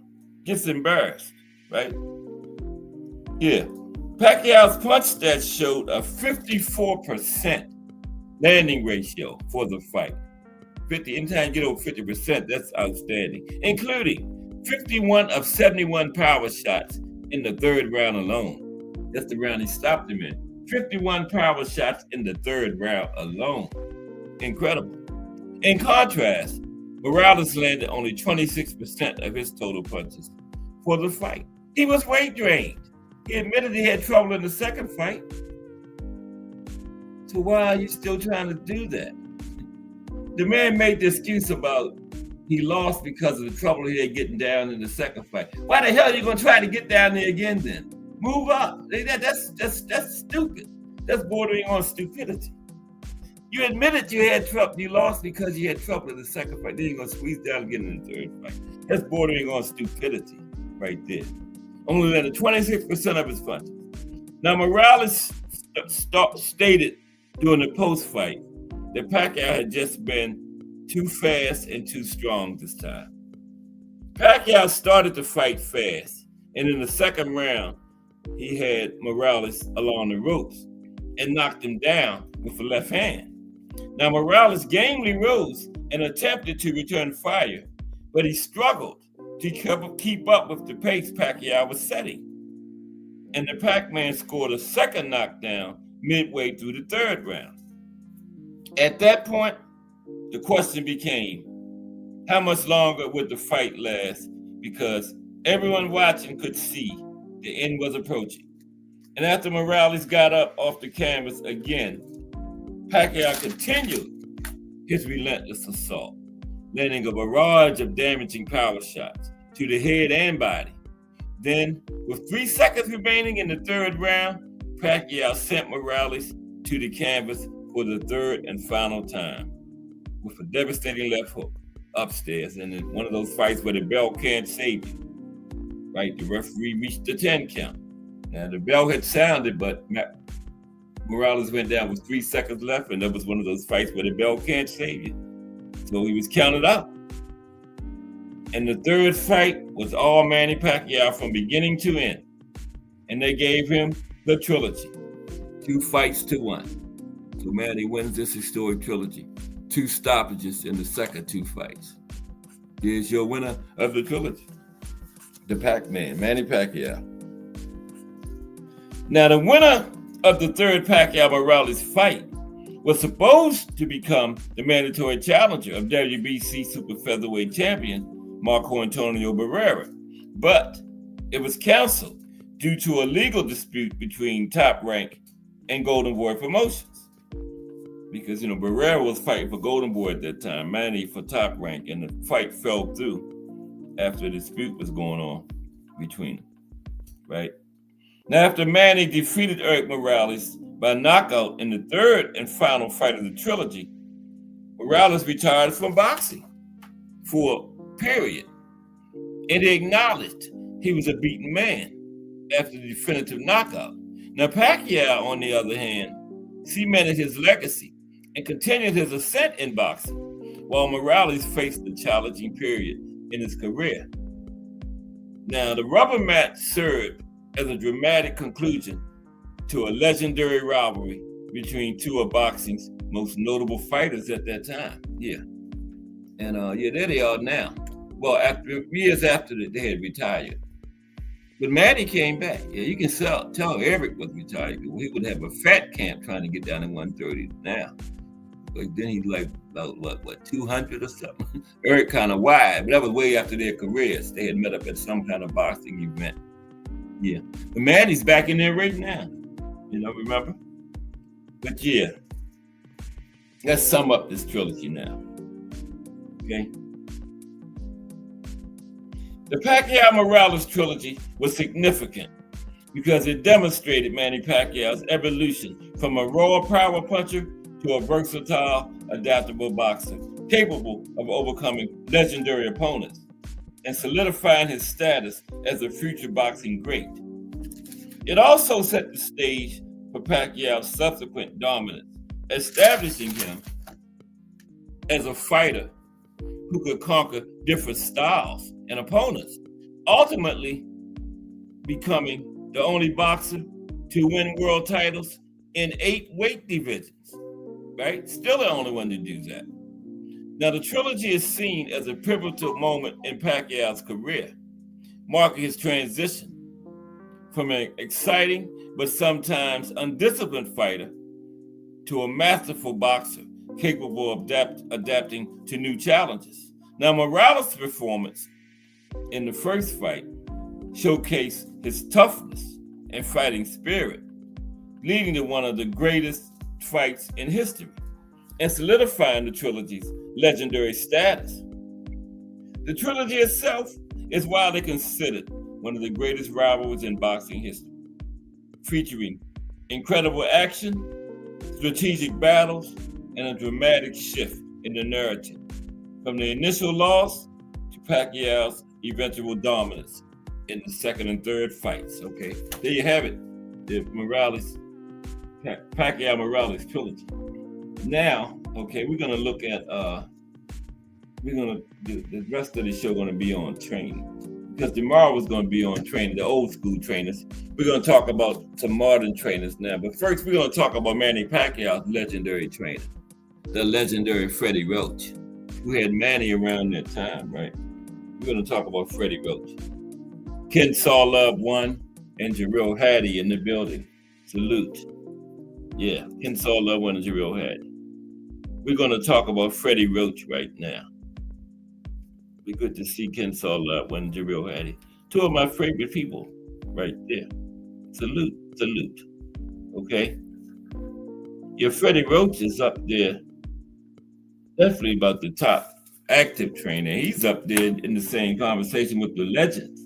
Gets embarrassed, right? Yeah. Pacquiao's punch stats showed a 54% landing ratio for the fight. Anytime you get over 50%, that's outstanding, including 51 of 71 power shots in the third round alone. That's the round he stopped him in. 51 power shots in the third round alone. Incredible. In contrast, Morales landed only 26% of his total punches for the fight. He was weight drained. He admitted he had trouble in the second fight. So why are you still trying to do that? The man made the excuse about he lost because of the trouble he had getting down in the second fight. Why the hell are you going to try to get down there again then? Move up. That's stupid. That's bordering on stupidity. You admitted you had trouble. You lost because you had trouble in the second fight. Then you're going to squeeze down again in the third fight. That's bordering on stupidity right there. Only landed 26% of his punches. Now, Morales stated during the post-fight that Pacquiao had just been too fast and too strong this time. Pacquiao started the fight fast, and in the second round, he had Morales along the ropes and knocked him down with a left hand. Now, Morales gamely rose and attempted to return fire, but he struggled to keep up with the pace Pacquiao was setting. And the Pac-Man scored a second knockdown midway through the third round. At that point, the question became, how much longer would the fight last? Because everyone watching could see the end was approaching. And after Morales got up off the canvas again, Pacquiao continued his relentless assault, landing a barrage of damaging power shots to the head and body. Then, with 3 seconds remaining in the third round, Pacquiao sent Morales to the canvas for the third and final time with a devastating left hook upstairs. And in one of those fights where the bell can't save you, right? The referee reached the 10 count. Now, the bell had sounded, but Morales went down with 3 seconds left, and that was one of those fights where the bell can't save you. So he was counted out. And the third fight was all Manny Pacquiao from beginning to end. And they gave him the trilogy, 2 fights to 1. So Manny wins this historic trilogy, 2 stoppages in the second 2 fights. Here's your winner of the trilogy, the Pac-Man, Manny Pacquiao. Now, the winner of the third Pacquiao-Morales fight was supposed to become the mandatory challenger of WBC super featherweight champion Marco Antonio Barrera, but it was canceled due to a legal dispute between Top Rank and Golden Boy Promotions. Because, Barrera was fighting for Golden Boy at that time, Manny for Top Rank, and the fight fell through after a dispute was going on between them, right? Now, after Manny defeated Erik Morales by knockout in the third and final fight of the trilogy, Morales retired from boxing for a period, and he acknowledged he was a beaten man after the definitive knockout. Now, Pacquiao, on the other hand, cemented his legacy and continued his ascent in boxing, while Morales faced a challenging period in his career. Now, the rubber match served as a dramatic conclusion to a legendary rivalry between 2 of boxing's most notable fighters at that time. Yeah. And there they are now. Well, years after they had retired. But Manny came back. Yeah, you can tell Erik was retired. He would have a fat camp trying to get down to 130 now. But then he's like about 200 or something. Erik kind of wide, but that was way after their careers. They had met up at some kind of boxing event. Yeah, but Manny's back in there right now. Remember? But yeah, let's sum up this trilogy now. Okay. The Pacquiao-Morales trilogy was significant because it demonstrated Manny Pacquiao's evolution from a raw power puncher to a versatile, adaptable boxer capable of overcoming legendary opponents and solidifying his status as a future boxing great. It also set the stage for Pacquiao's subsequent dominance, establishing him as a fighter who could conquer different styles and opponents, ultimately becoming the only boxer to win world titles in 8 weight divisions, right? Still the only one to do that. Now, the trilogy is seen as a pivotal moment in Pacquiao's career, marking his transition from an exciting but sometimes undisciplined fighter to a masterful boxer capable of adapting to new challenges. Now, Morales' performance in the first fight showcased his toughness and fighting spirit, leading to one of the greatest fights in history and solidifying the trilogy's legendary status. The trilogy itself is widely considered one of the greatest rivalries in boxing history, featuring incredible action, strategic battles, and a dramatic shift in the narrative, from the initial loss to Pacquiao's eventual dominance in the second and third fights. Okay, there you have it, the Pacquiao-Morales trilogy. Now, okay, we're gonna look at the rest of the show gonna be on training, because tomorrow is gonna be on training, the old school trainers. We're gonna talk about some modern trainers now, but first we're gonna talk about Manny Pacquiao's legendary trainer, the legendary Freddie Roach, who had Manny around that time, right? We're gonna talk about Freddie Roach. Ken Love 1 and Jarrell Hattie in the building. Salute. Yeah, Ken Love 1 and Jarrell Hattie. We're going to talk about Freddie Roach right now. Be good to see Ken Love 1 and Jarrell Hattie. 2 of my favorite people right there. Salute, salute. Okay? Your Freddie Roach is up there, definitely about the top active trainer. He's up there in the same conversation with the legends.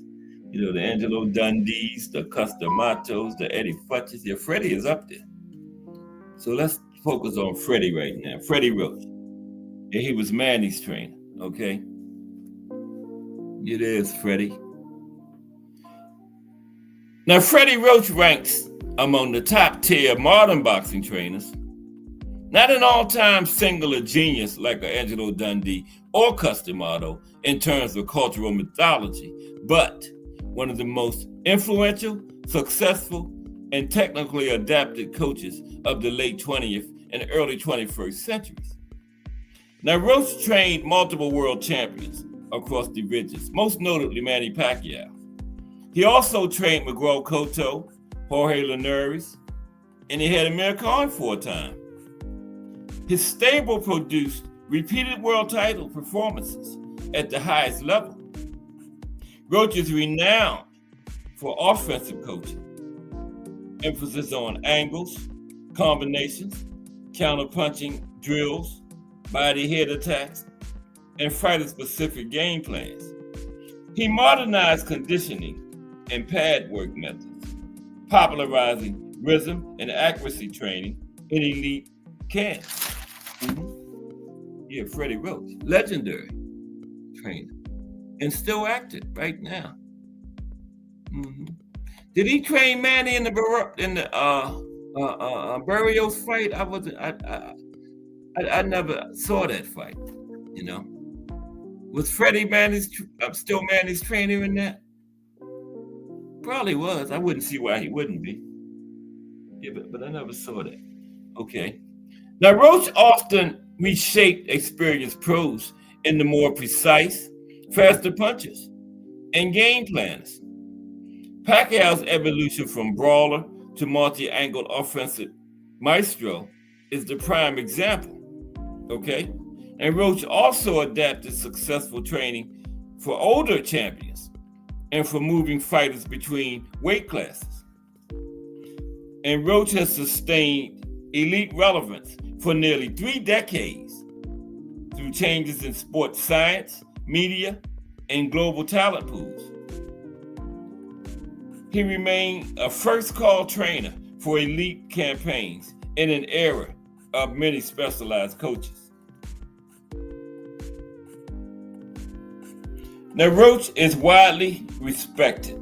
You know, the Angelo Dundees, the Custer Matos, the Eddie Futches. Yeah, Freddie is up there. So let's focus on Freddie right now. Freddie Roach. Yeah, he was Manny's trainer, okay? It is Freddie. Now, Freddie Roach ranks among the top tier modern boxing trainers. Not an all-time singular genius like Angelo Dundee or Custer Mato in terms of cultural mythology, but one of the most influential, successful, and technically adapted coaches of the late 20th and early 21st centuries. Now, Roach trained multiple world champions across divisions, most notably Manny Pacquiao. He also trained Miguel Cotto, Jorge Linares, and he had Amir Khan for a time. His stable produced repeated world title performances at the highest level. Roach is renowned for offensive coaching, emphasis on angles, combinations, counter-punching drills, body head attacks, and fighter-specific game plans. He modernized conditioning and pad work methods, popularizing rhythm and accuracy training in elite camps. Yeah, Freddie Roach, legendary trainer, and still active right now. Did he train Manny in the Barrios fight? I never saw that fight. You know, was Freddie still Manny's trainer in that? Probably was. I wouldn't see why he wouldn't be. Yeah, but I never saw that. Okay. Now, Roach often reshaped experienced pros into more precise, faster punchers and game planners. Pacquiao's evolution from brawler to multi-angled offensive maestro is the prime example, okay? And Roach also adapted successful training for older champions and for moving fighters between weight classes. And Roach has sustained elite relevance for nearly 3 decades through changes in sports science, media, and global talent pools. He remained a first-call trainer for elite campaigns in an era of many specialized coaches. Now, Roach is widely respected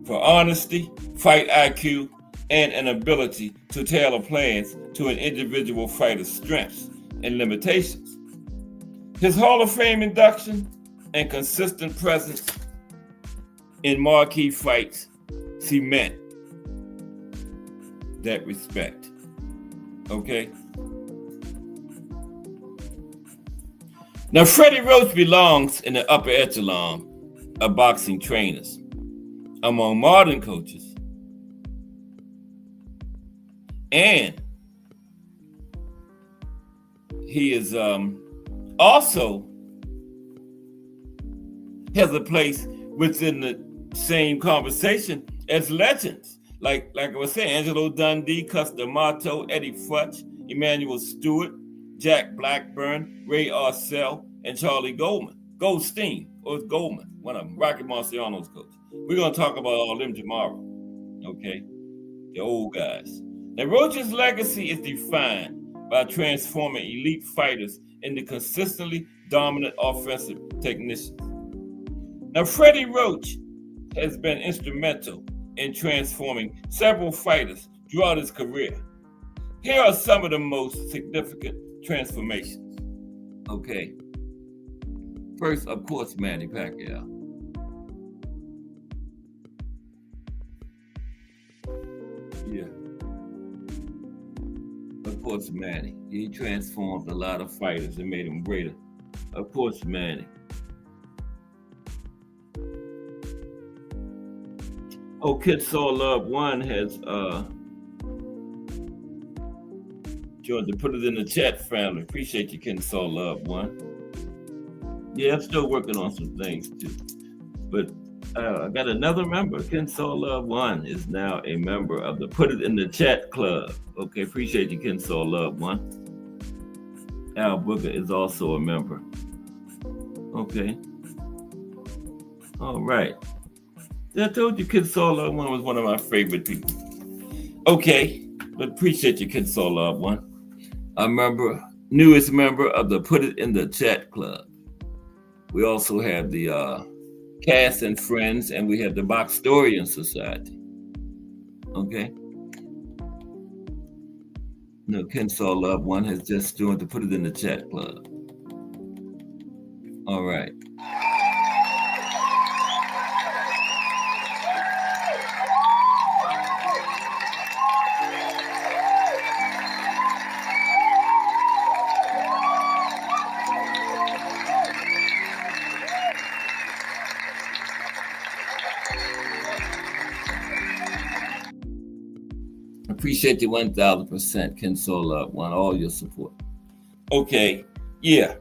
for honesty, fight IQ, and an ability to tailor plans to an individual fighter's strengths and limitations. His Hall of Fame induction and consistent presence in marquee fights cement that respect. Okay? Now, Freddie Roach belongs in the upper echelon of boxing trainers. Among modern coaches, and he is also has a place within the same conversation as legends like I was saying, Angelo Dundee, Custer Mato, Eddie Futch, Emmanuel Stewart, Jack Blackburn, Ray Arcel, and Charlie Goldstein, or it's Goldman, one of them, Rocky Marciano's coach. We're going to talk about all them tomorrow, okay? The old guys. Now, Roach's legacy is defined by transforming elite fighters into consistently dominant offensive technicians. Now, Freddie Roach has been instrumental in transforming several fighters throughout his career. Here are some of the most significant transformations, okay? First, of course, Manny Pacquiao. Yeah. Of course, Manny. He transformed a lot of fighters and made them greater. Of course, Manny. Oh, Kid Saw Love 1 has joined to put it in the chat, family. Appreciate you, Kid Saw Love 1. Yeah, I'm still working on some things too. But I got another member. Ken Saw Love 1 is now a member of the Put It in the Chat Club. Okay, appreciate you, Ken Saw Love 1. Al Booker is also a member. Okay. All right. I told you Ken Saw Love 1 was one of my favorite people. Okay, but appreciate you, Ken Saw Love 1. A member, newest member of the Put It in the Chat Club. We also have the Cast and Friends, and we have the Boxtorian Society. Okay. No, Ken Saw Love 1 has just joined to Put It in the Chat Club. All right. Appreciate you 1,000%, Ken Saw Love 1, all your support. Okay, yeah.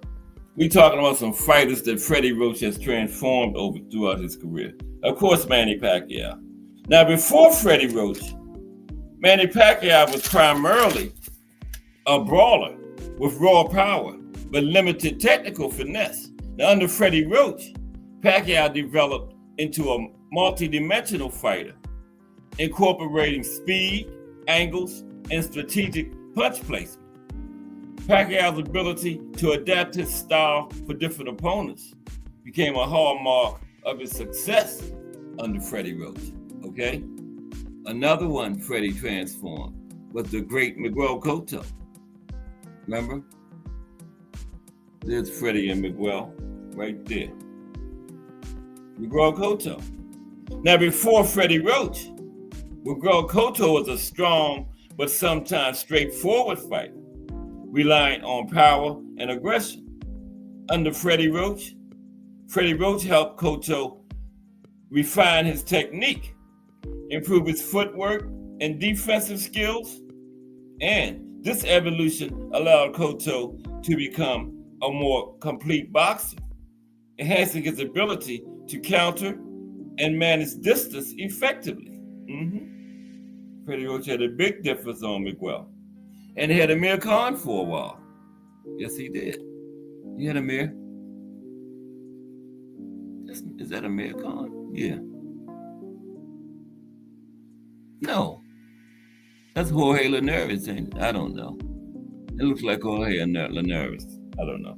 We talking about some fighters that Freddie Roach has transformed over throughout his career. Of course, Manny Pacquiao. Now, before Freddie Roach, Manny Pacquiao was primarily a brawler with raw power, but limited technical finesse. Now, under Freddie Roach, Pacquiao developed into a multi-dimensional fighter, incorporating speed, angles, and strategic punch placement. Pacquiao's ability to adapt his style for different opponents became a hallmark of his success under Freddie Roach, okay? Another one Freddie transformed was the great Miguel Cotto. Remember? There's Freddie and Miguel right there. Miguel Cotto. Now, before Freddie Roach, Miguel Cotto was a strong but sometimes straightforward fighter, relying on power and aggression. Under Freddie Roach helped Cotto refine his technique, improve his footwork and defensive skills, and this evolution allowed Cotto to become a more complete boxer, enhancing his ability to counter and manage distance effectively. Freddie Roach had a big difference on Miguel. And he had Amir Khan for a while. Yes, he did. He had Amir. Is that Amir Khan? Yeah. No. That's Jorge Linares, ain't it? I don't know. It looks like Jorge Linares. I don't know.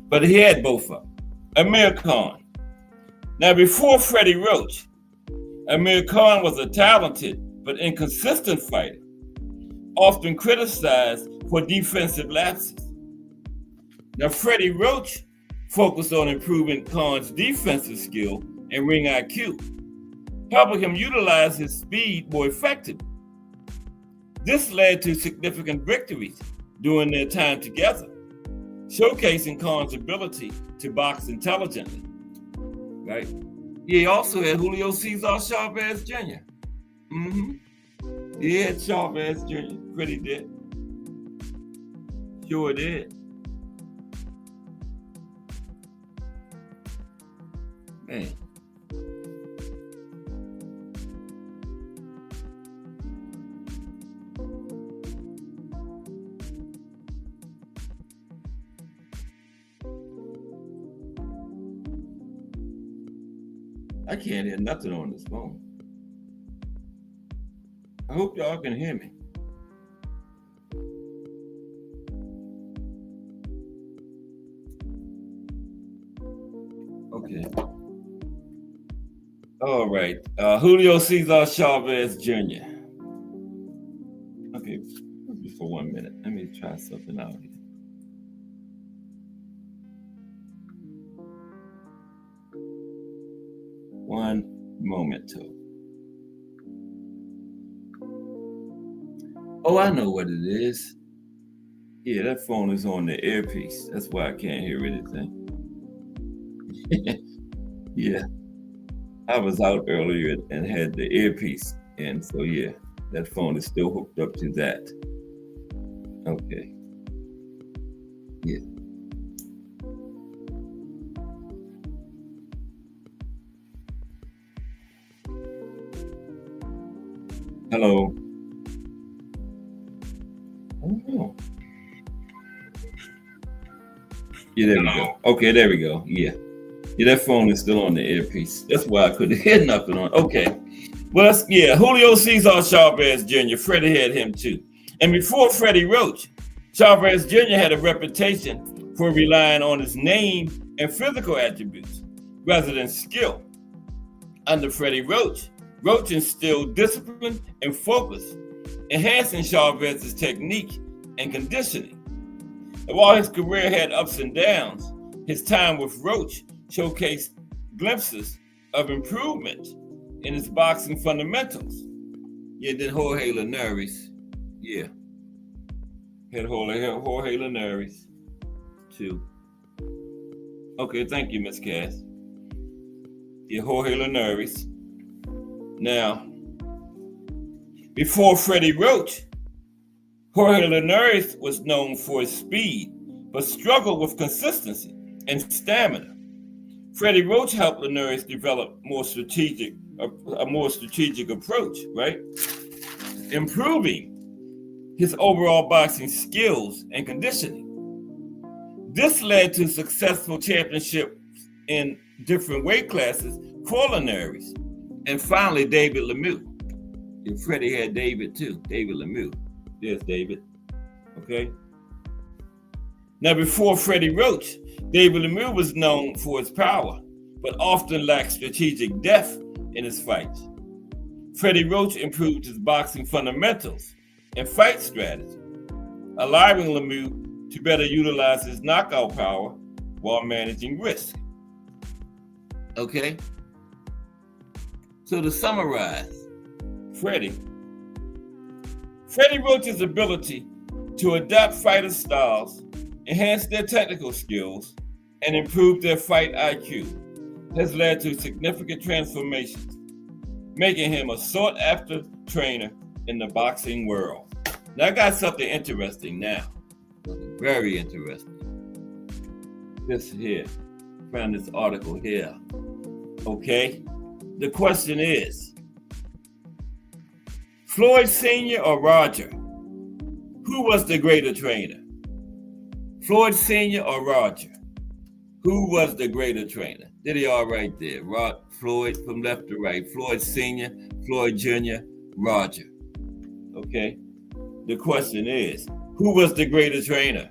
But he had both of them. Amir Khan. Now, before Freddie Roach, Amir Khan was a talented but inconsistent fighter, often criticized for defensive lapses. Now, Freddie Roach focused on improving Khan's defensive skill and ring IQ, helping him utilize his speed more effectively. This led to significant victories during their time together, showcasing Khan's ability to box intelligently. Right? He also had Julio Cesar Chavez Jr. He had Chavez Jr. Pretty did. Sure did. Man. I can't hear nothing on this phone. I hope y'all can hear me. Okay. All right. Julio Cesar Chavez Jr. Okay, just for 1 minute. Let me try something out here. One moment, too. Oh, I know what it is. Yeah, that phone is on the earpiece. That's why I can't hear anything. Yeah. I was out earlier and had the earpiece in, so yeah, that phone is still hooked up to that. Okay. Yeah. Hello. Oh. Yeah, there we go. Okay, there we go. Yeah. Yeah, that phone is still on the earpiece. That's why I couldn't hear nothing on. Okay. Well, Julio Cesar Chavez Jr., Freddie had him too. And before Freddie Roach, Chavez Jr. had a reputation for relying on his name and physical attributes rather than skill. Under Freddie Roach, Roach instilled discipline and focus, enhancing Chavez's technique and conditioning. And while his career had ups and downs, his time with Roach showcased glimpses of improvement in his boxing fundamentals. Yeah, then Jorge Linares. Yeah. Had Jorge Linares too. Okay, thank you, Miss Cass. Yeah, Jorge Linares. Now, before Freddie Roach, Jorge Linares was known for his speed, but struggled with consistency and stamina. Freddie Roach helped Linares develop a more strategic approach, right? Improving his overall boxing skills and conditioning. This led to successful championships in different weight classes for Linares. And finally, David Lemieux. And Freddie had David too, David Lemieux. There's David, okay? Now, before Freddie Roach, David Lemieux was known for his power, but often lacked strategic depth in his fights. Freddie Roach improved his boxing fundamentals and fight strategy, allowing Lemieux to better utilize his knockout power while managing risk. Okay? So to summarize, Freddie Roach's ability to adapt fighter styles, enhance their technical skills, and improve their fight IQ has led to significant transformations, making him a sought-after trainer in the boxing world. Now, I got something interesting now. Very interesting. This here, found this article here. Okay? The question is, Floyd Sr. or Roger? Who was the greater trainer? Floyd Sr. or Roger? Who was the greater trainer? Did he all right there? Floyd from left to right. Floyd Sr., Floyd Jr., Roger. Okay? The question is, who was the greater trainer?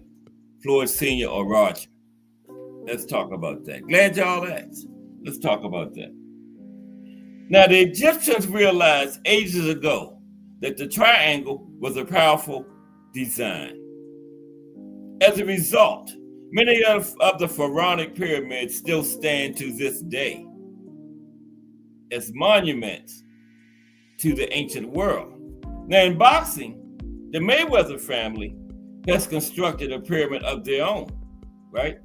Floyd Sr. or Roger? Let's talk about that. Glad y'all asked. Let's talk about that. Now, the Egyptians realized ages ago that the triangle was a powerful design. As a result, many of the pharaonic pyramids still stand to this day as monuments to the ancient world. Now, in boxing, the Mayweather family has constructed a pyramid of their own, right?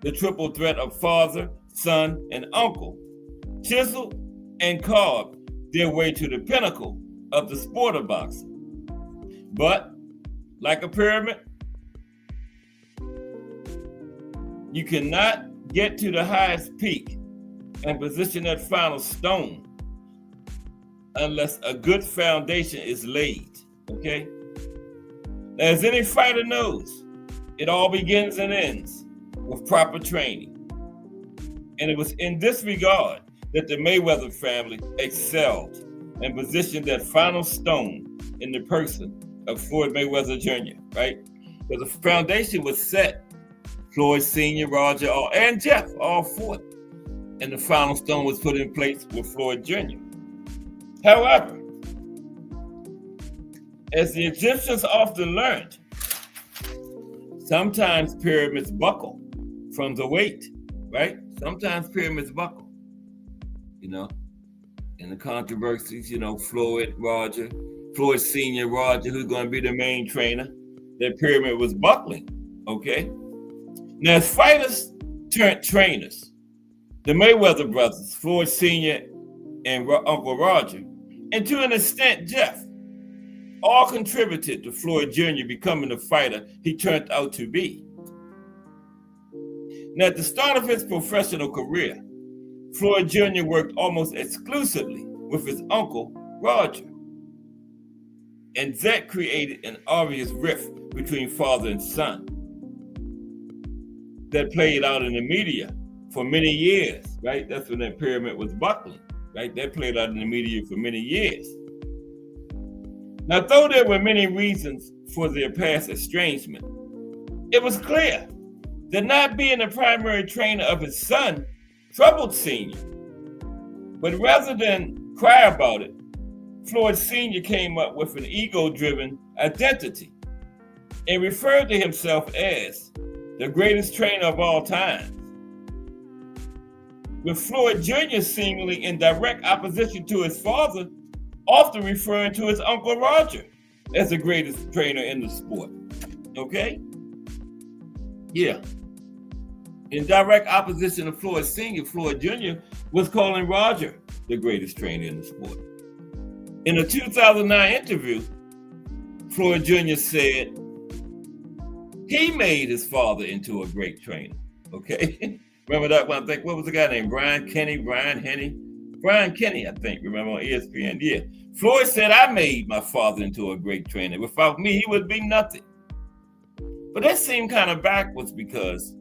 The triple threat of father, son, and uncle chiseled and carved their way to the pinnacle of the sport of boxing. But, like a pyramid, you cannot get to the highest peak and position that final stone unless a good foundation is laid, okay? As any fighter knows, it all begins and ends with proper training. And it was in this regard that the Mayweather family excelled and positioned that final stone in the person of Floyd Mayweather Jr., right? Because the foundation was set. Floyd Sr., Roger, and Jeff all fought. And the final stone was put in place with Floyd Jr. However, as the Egyptians often learned, sometimes pyramids buckle from the weight, right? Sometimes pyramids buckle, you know, in the controversies, you know, Floyd Sr., Roger, who's going to be the main trainer, that pyramid was buckling, okay? Now, as fighters turned trainers, the Mayweather brothers, Floyd Sr. and Uncle Roger, and to an extent, Jeff, all contributed to Floyd Jr. becoming the fighter he turned out to be. Now, at the start of his professional career, Floyd Jr. worked almost exclusively with his uncle, Roger. And that created an obvious rift between father and son that played out in the media for many years, right? That's when that pyramid was buckling, right? That played out in the media for many years. Now, though there were many reasons for their past estrangement, it was clear that not being the primary trainer of his son troubled Sr. But rather than cry about it, Floyd Sr. came up with an ego-driven identity and referred to himself as the greatest trainer of all time, with Floyd Jr. seemingly in direct opposition to his father, often referring to his Uncle Roger as the greatest trainer in the sport. Okay? Yeah. In direct opposition to Floyd Sr., Floyd Jr. was calling Roger the greatest trainer in the sport. In a 2009 interview, Floyd Jr. said he made his father into a great trainer. Okay? Remember that one? I think, what was the guy named? Brian Kenny, I think. Remember on ESPN? Yeah. Floyd said, I made my father into a great trainer. Without me, he would be nothing. But that seemed kind of backwards because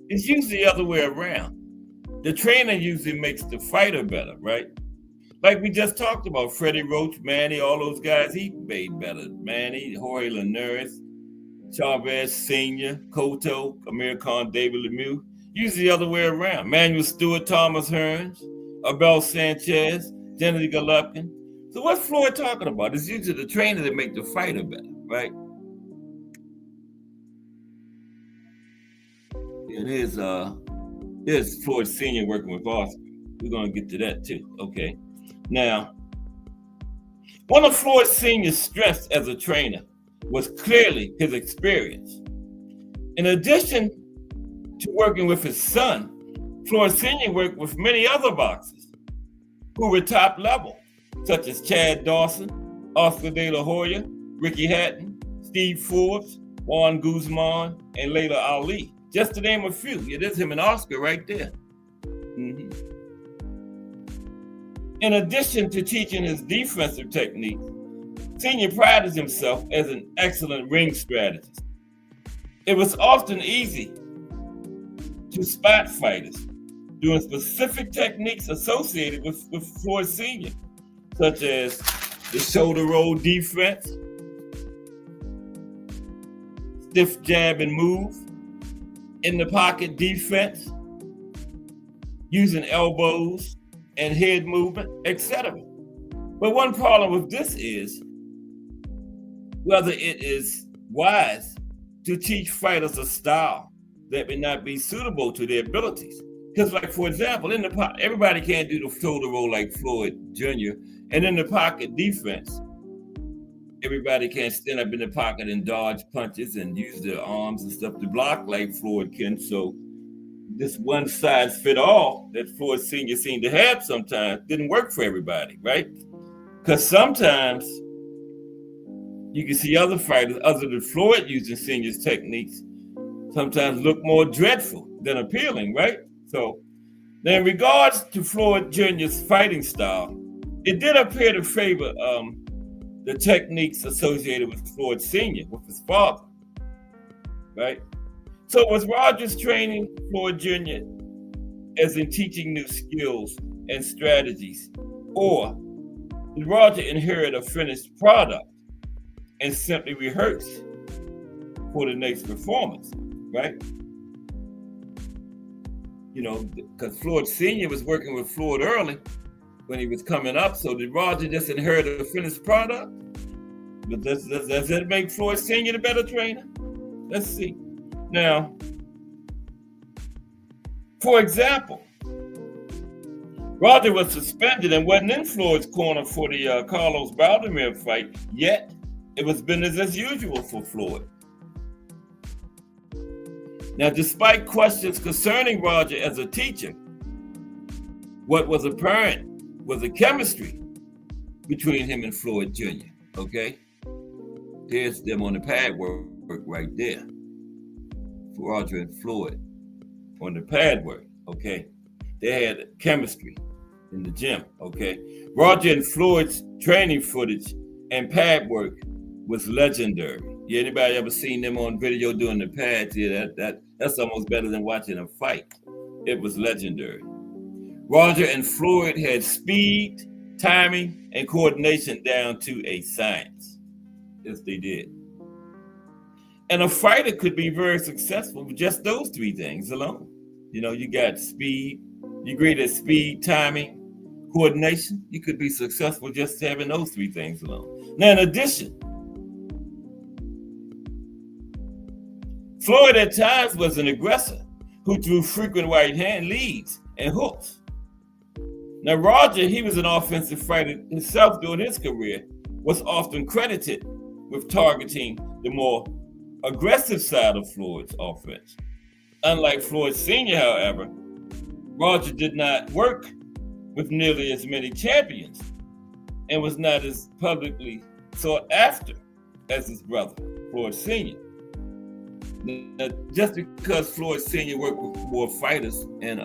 it's usually the other way around. The trainer usually makes the fighter better, right? Like we just talked about, Freddie Roach, Manny, all those guys, he made better. Manny, Jorge Linares, Chavez Sr., Cotto, Amir Khan, David Lemieux. Usually the other way around. Manuel Stewart, Thomas Hearns, Abel Sanchez, Gennady Golovkin. So what's Floyd talking about? It's usually the trainer that make the fighter better, right? And here's Floyd Sr. working with Oscar. We're going to get to that too, okay? Now, one of Floyd Sr.'s strengths as a trainer was clearly his experience. In addition to working with his son, Floyd Sr. worked with many other boxers who were top level, such as Chad Dawson, Oscar De La Hoya, Ricky Hatton, Steve Forbes, Juan Guzman, and Layla Ali, just to name a few. It is him and Oscar right there. Mm-hmm. In addition to teaching his defensive techniques, Senior prided himself as an excellent ring strategist. It was often easy to spot fighters doing specific techniques associated with Floyd Sr., such as the shoulder roll defense, stiff jab and move, in the pocket defense, using elbows and head movement, etc. But one problem with this is whether it is wise to teach fighters a style that may not be suitable to their abilities. Because, like, for example, in the pocket, everybody can't do the shoulder roll like Floyd Jr. And in the pocket defense, everybody can't stand up in the pocket and dodge punches and use their arms and stuff to block like Floyd can. So this one size fit all that Floyd Sr. seemed to have sometimes didn't work for everybody, right? Because sometimes you can see other fighters other than Floyd using Sr.'s techniques sometimes look more dreadful than appealing, right? So now in regards to Floyd Jr.'s fighting style, it did appear to favor the techniques associated with Floyd Sr., with his father, right? So was Rogers training Floyd Jr. as in teaching new skills and strategies, or did Roger inherit a finished product and simply rehearse for the next performance, right? You know, because Floyd Sr. was working with Floyd early when he was coming up. So did Roger just inherit a finished product? But does that make Floyd Sr. the better trainer? Let's see. Now, for example, Roger was suspended and wasn't in Floyd's corner for the Carlos Baldomir fight, yet it was business as usual for Floyd. Now, despite questions concerning Roger as a teacher, what was apparent was a chemistry between him and Floyd Jr., okay? There's them on the pad work right there. Roger and Floyd on the pad work, okay? They had chemistry in the gym, okay? Roger and Floyd's training footage and pad work was legendary. Yeah, anybody ever seen them on video doing the pads? Yeah, that's almost better than watching a fight. It was legendary. Roger and Floyd had speed, timing, and coordination down to a science. Yes, they did. And a fighter could be very successful with just those three things alone. You know, you got speed, you're great at speed, timing, coordination. You could be successful just having those three things alone. Now, in addition, Floyd at times was an aggressor who threw frequent right hand leads and hooks. Now, Roger, he was an offensive fighter himself during his career, was often credited with targeting the more aggressive side of Floyd's offense. Unlike Floyd Sr., however, Roger did not work with nearly as many champions and was not as publicly sought after as his brother, Floyd Sr. Now, just because Floyd Sr. worked with more fighters and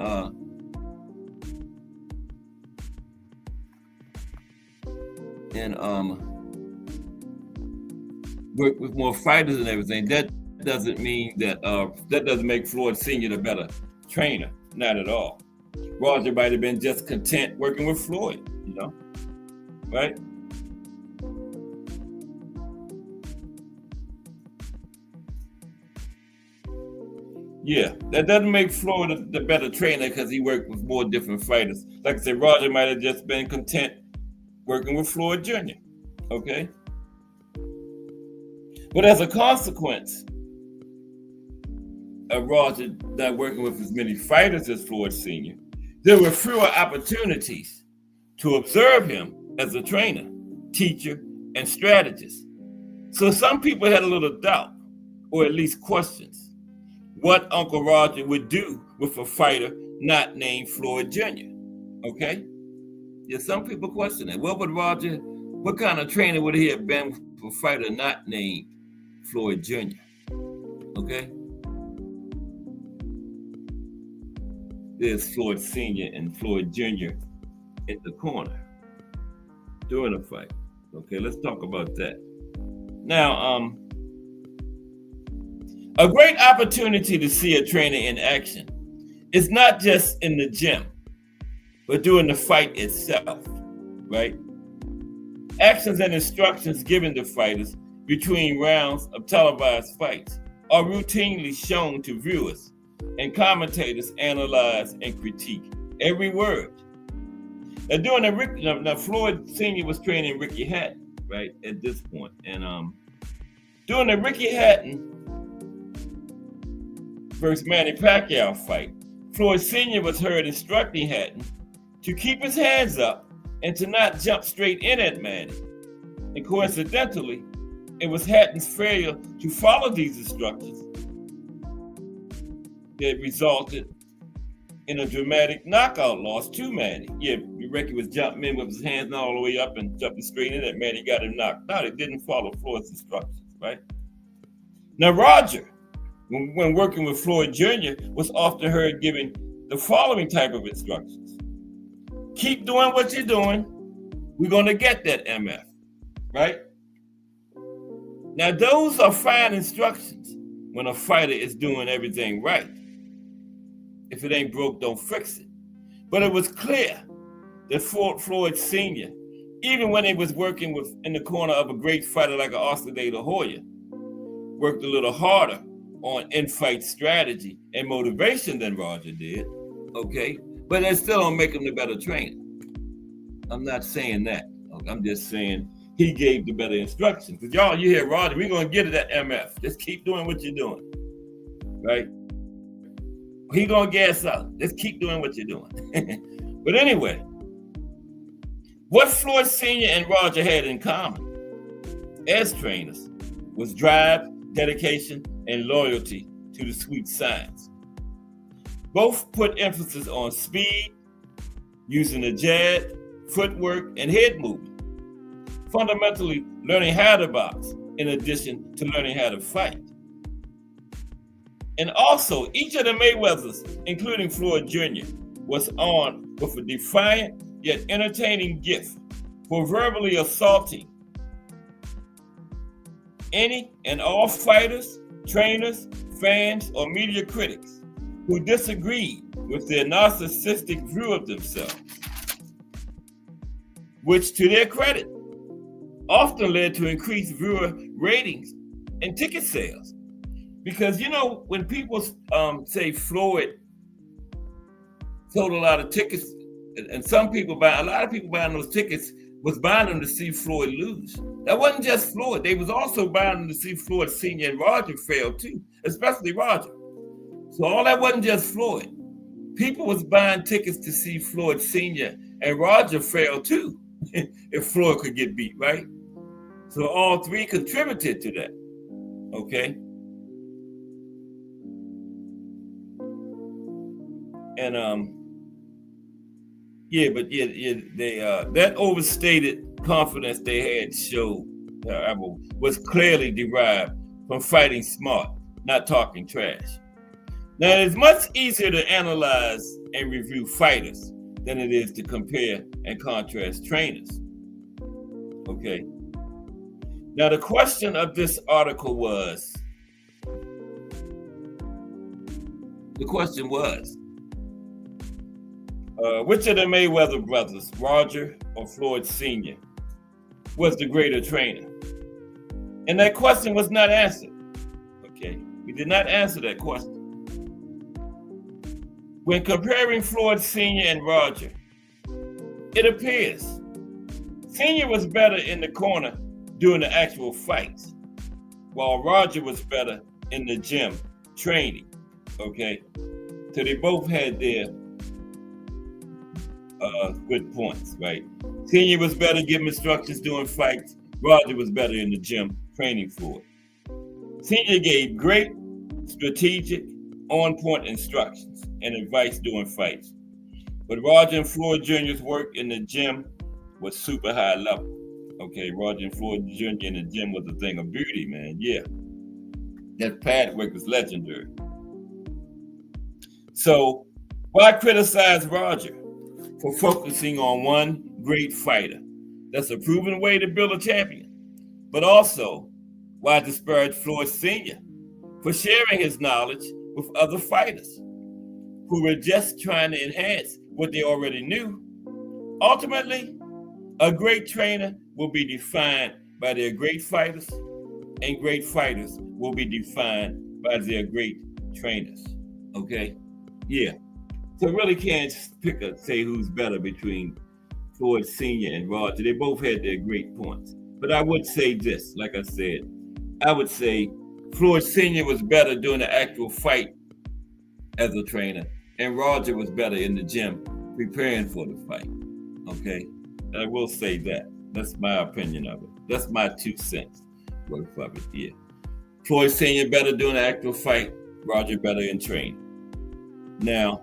worked with more fighters and everything, that doesn't mean that that doesn't make Floyd Sr. the better trainer. Not at all. Roger might have been just content working with Floyd, you know, right? Yeah, that doesn't make Floyd the better trainer because he worked with more different fighters. Like I said, Roger might have just been content working with Floyd Jr., okay? But as a consequence of Roger not working with as many fighters as Floyd Sr., there were fewer opportunities to observe him as a trainer, teacher, and strategist. So some people had a little doubt, or at least questions, what Uncle Roger would do with a fighter not named Floyd Jr., okay? Yeah, some people question it. What kind of trainer would he have been for a fighter not named Floyd Jr., okay? There's Floyd Sr. and Floyd Jr. in the corner during the fight. Okay, let's talk about that. Now, a great opportunity to see a trainer in action is not just in the gym, but during the fight itself, right? Actions and instructions given to fighters between rounds of televised fights are routinely shown to viewers, and commentators analyze and critique every word. Now, now Floyd Sr. was training Ricky Hatton, right, at this point. And during the Ricky Hatton versus Manny Pacquiao fight, Floyd Sr. was heard instructing Hatton to keep his hands up and to not jump straight in at Manny. And coincidentally, it was Hatton's failure to follow these instructions that resulted in a dramatic knockout loss to Manny. Yeah, Ricky was jumping in with his hands all the way up and jumping straight in at Manny, got him knocked out. It didn't follow Floyd's instructions, right? Now, Roger, when working with Floyd Jr., was often heard giving the following type of instructions. Keep doing what you're doing. We're going to get that MF, right? Now, those are fine instructions when a fighter is doing everything right. If it ain't broke, don't fix it. But it was clear that Floyd Sr., even when he was working in the corner of a great fighter like an Oscar De La Hoya, worked a little harder on in-fight strategy and motivation than Roger did, okay? But that still don't make him the better trainer. I'm not saying that. I'm just saying he gave the better instructions. Because y'all, you hear Roger, we're going to get it at MF. Just keep doing what you're doing, right? He going to gas out. Just keep doing what you're doing. But anyway, what Floyd Sr. and Roger had in common as trainers was drive, dedication, and loyalty to the sweet science. Both put emphasis on speed, using the jab, footwork, and head movement. Fundamentally, learning how to box in addition to learning how to fight. And also, each of the Mayweathers, including Floyd Jr., was armed with a defiant yet entertaining gift for verbally assaulting any and all fighters, trainers, fans, or media critics who disagreed with their narcissistic view of themselves, which, to their credit, often led to increased viewer ratings and ticket sales. Because, you know, when people say Floyd sold a lot of tickets, and a lot of people buying those tickets was buying them to see Floyd lose. That wasn't just Floyd. They was also buying them to see Floyd Sr. and Roger fail too, especially Roger. So all that wasn't just Floyd. People was buying tickets to see Floyd Sr. and Roger fail too, if Floyd could get beat, right? So all three contributed to that, okay? And that overstated confidence they had showed, however, was clearly derived from fighting smart, not talking trash. Now, it's much easier to analyze and review fighters than it is to compare and contrast trainers. Okay. Now, the question of this article was, which of the Mayweather brothers, Roger or Floyd Sr., was the greater trainer? And that question was not answered. Okay, we did not answer that question. When comparing Floyd Sr. and Roger, it appears Sr. was better in the corner during the actual fights, while Roger was better in the gym training. Okay, so they both had their good points, right? Senior was better giving instructions during fights. Roger was better in the gym training for it. Senior gave great, strategic, on-point instructions and advice during fights. But Roger and Floyd Jr.'s work in the gym was super high level. Okay, Roger and Floyd Jr. in the gym was a thing of beauty, man. Yeah, that pad work was legendary. So why criticize Roger for focusing on one great fighter? That's a proven way to build a champion. But also, why disparage Floyd Sr. for sharing his knowledge with other fighters who were just trying to enhance what they already knew? Ultimately, a great trainer will be defined by their great fighters, and great fighters will be defined by their great trainers. Okay? Yeah. So really can't say who's better between Floyd Sr. and Roger. They both had their great points. But I would say this, like I said, I would say Floyd Sr. was better during the actual fight as a trainer, and Roger was better in the gym preparing for the fight. Okay? I will say that. That's my opinion of it. That's my 2 cents worth of it here. Floyd Sr. better doing the actual fight, Roger better in training. Now,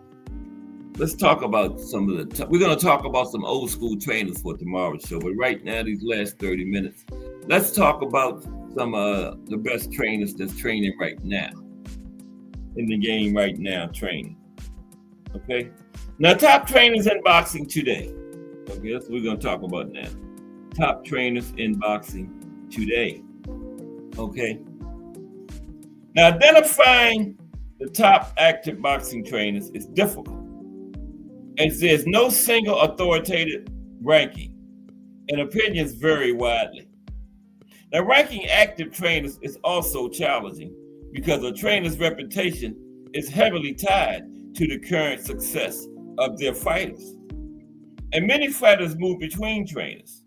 let's talk about some of the, we're going to talk about some old school trainers for tomorrow's show, but right now, these last 30 minutes, let's talk about some of the best trainers that's training right now, in the game right now, training. Okay? Now, top trainers in boxing today. Okay, that's what we're going to talk about now. Top trainers in boxing today. Okay? Now, identifying the top active boxing trainers is difficult, as there's no single authoritative ranking, and opinions vary widely. Now, ranking active trainers is also challenging because a trainer's reputation is heavily tied to the current success of their fighters. And many fighters move between trainers,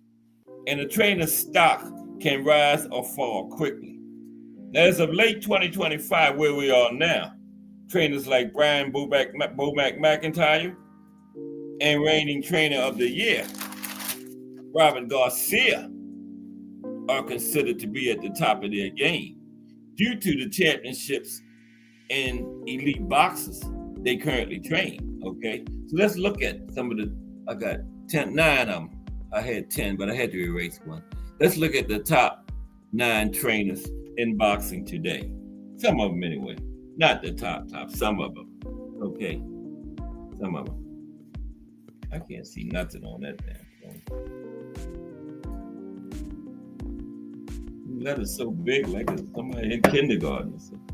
and a trainer's stock can rise or fall quickly. Now, as of late 2025, where we are now, trainers like Brian Bomac McIntyre and reigning trainer of the year, Robert Garcia, are considered to be at the top of their game due to the championships in elite boxers they currently train. Okay, so let's look at some of the, I got 9 of them. I had 10, but I had to erase one. Let's look at the top 9 trainers in boxing today. Some of them anyway, not the top, some of them. Okay, some of them. I can't see nothing on that damn phone. That is so big, like it's somebody in kindergarten or something.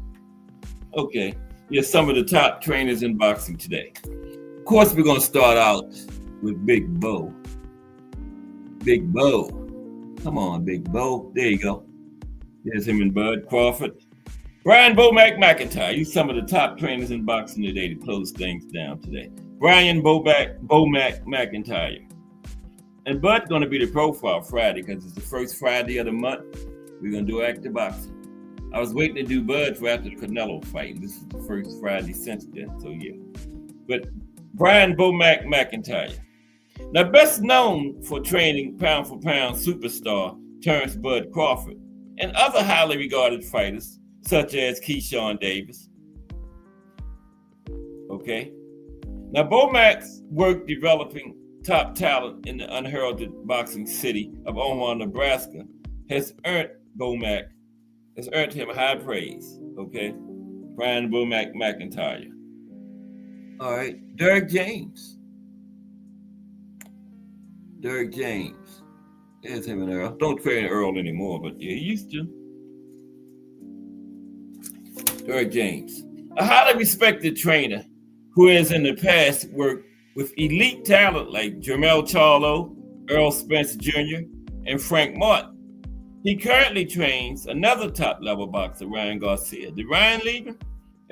Okay, here's some of the top trainers in boxing today. Of course, we're going to start out with Big Bo. Big Bo. Come on, Big Bo. There you go. There's him and Bud Crawford. Brian Bomac McIntyre. He's some of the top trainers in boxing today to close things down today. Brian Bomac McIntyre. And Bud's going to be the profile Friday because it's the first Friday of the month. We're going to do active boxing. I was waiting to do Bud for after the Canelo fight. This is the first Friday since then, so yeah. But Brian Bomac McIntyre. Now, best known for training pound-for-pound superstar Terrence Bud Crawford and other highly regarded fighters, such as Keyshawn Davis. Okay? Now, Bomac's work developing top talent in the unheralded boxing city of Omaha, Nebraska has earned him high praise. Okay? Brian Bomac McIntyre. All right, Derek James. Derek James. There's him and Earl. Don't train Earl anymore, but yeah, he used to. Derek James. A highly respected trainer who has in the past worked with elite talent like Jermell Charlo, Earl Spence Jr., and Frank Martin. He currently trains another top-level boxer, Ryan Garcia. Did Ryan leave him?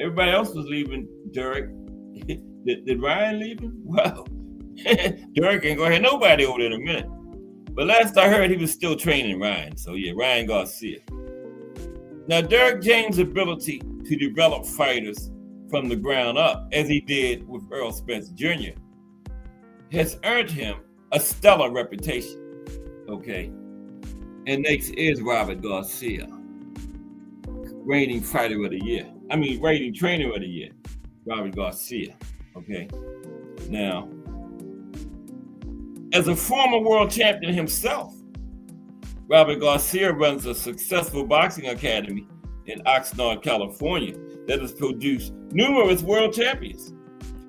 Everybody else was leaving Derek. Did Ryan leave him? Wow. Derek ain't gonna have nobody over there in a minute. But last I heard, he was still training Ryan. So yeah, Ryan Garcia. Now, Derek James' ability to develop fighters from the ground up, as he did with Earl Spence Jr., has earned him a stellar reputation. Okay. And next is Robert Garcia, reigning trainer of the year, Robert Garcia. Okay. Now, as a former world champion himself, Robert Garcia runs a successful boxing academy in Oxnard, California, that has produced numerous world champions.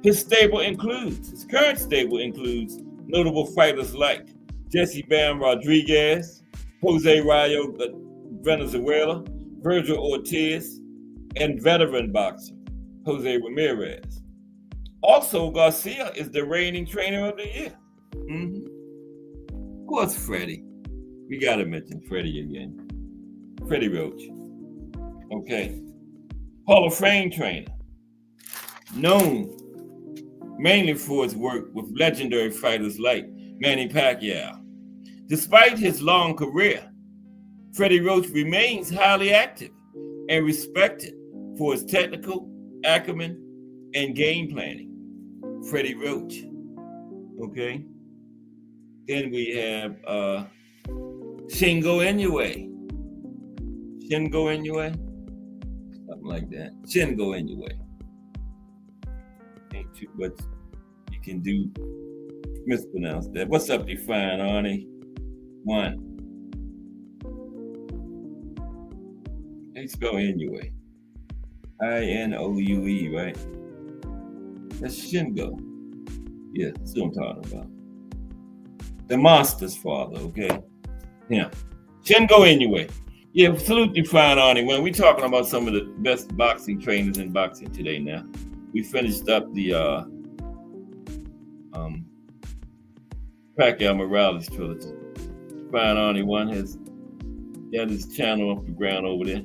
His current stable includes notable fighters like Jesse Bam Rodriguez, Jose Rayo Venezuela, Virgil Ortiz, and veteran boxer Jose Ramirez. Also, Garcia is the reigning trainer of the year. Of course, Freddie. We got to mention Freddie again. Freddie Roach. Okay. Hall of Fame trainer. Known mainly for his work with legendary fighters like Manny Pacquiao. Despite his long career, Freddie Roach remains highly active and respected for his technical acumen and game planning. Freddie Roach. Okay. Then we have Shingo Inoue. Something like that. Shingo Inoue. Ain't too much you can do. Mispronounce that. What's up, Define, Arnie? One. How you spell Inoue? Inoue, right? That's Shingo. Yeah, that's what I'm talking about. The monster's father, okay? Yeah. Shingo Inoue. Yeah, salute Define, Arnie. When we're talking about some of the best boxing trainers in boxing today now. We finished up the Pacquiao-Morales trilogy. Define, Arnie one has got his channel off the ground over there.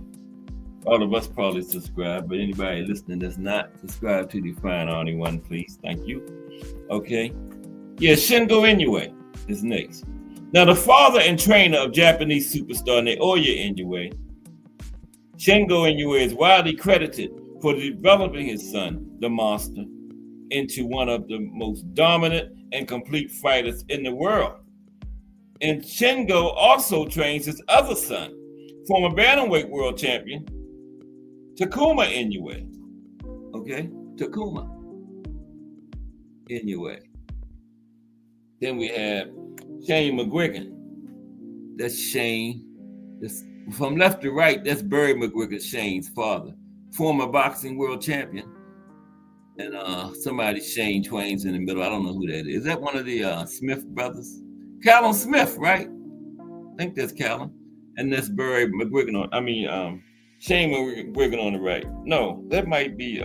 All of us probably subscribe, but anybody listening that's not, subscribe to Define Arnie one, please. Thank you. Okay. Yeah, Shingo Inoue is next. Now, the father and trainer of Japanese superstar Naoya Inoue, Shingo Inoue is widely credited for developing his son, the Monster, into one of the most dominant and complete fighters in the world. And Shingo also trains his other son, former bantamweight world champion, Takuma Inoue. Okay, Takuma Inoue. Then we have Shane McGuigan. That's Shane. That's, from left to right, that's Barry McGuigan, Shane's father. Former boxing world champion. And somebody, Shane Twain's in the middle. I don't know who that is. Is that one of the Smith brothers? Callum Smith, right? I think that's Callum. And that's Barry McGuigan Shane McGuigan on the right. No, that might be,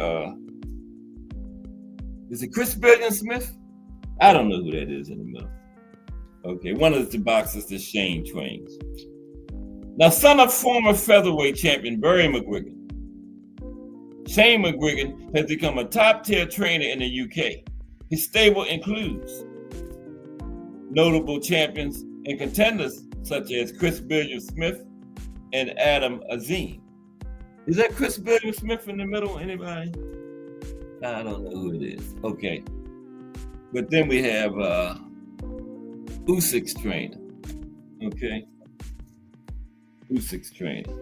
is it Chris Billion Smith? I don't know who that is in the middle. Okay, one of the boxers is Shane Twain. Now, son of former featherweight champion Barry McGuigan, Shane McGuigan has become a top-tier trainer in the UK. His stable includes notable champions and contenders such as Chris Billiard Smith and Adam Azim. Is that Chris Billiard Smith in the middle? Anybody? I don't know who it is. Okay. But then we have Usyk's trainer. Okay. Usyk's trainer.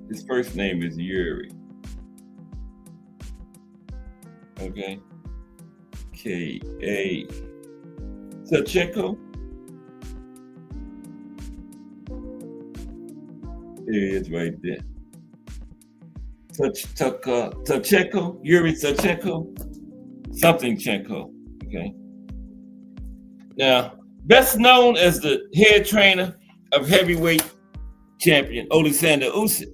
His first name is Yuri. Okay. K.A. Sachenko. There he is right there. Sachenko, Yuri Sachenko, Somethingchenko. Okay. Now, best known as the head trainer of heavyweight champion Oleksandr Usyk.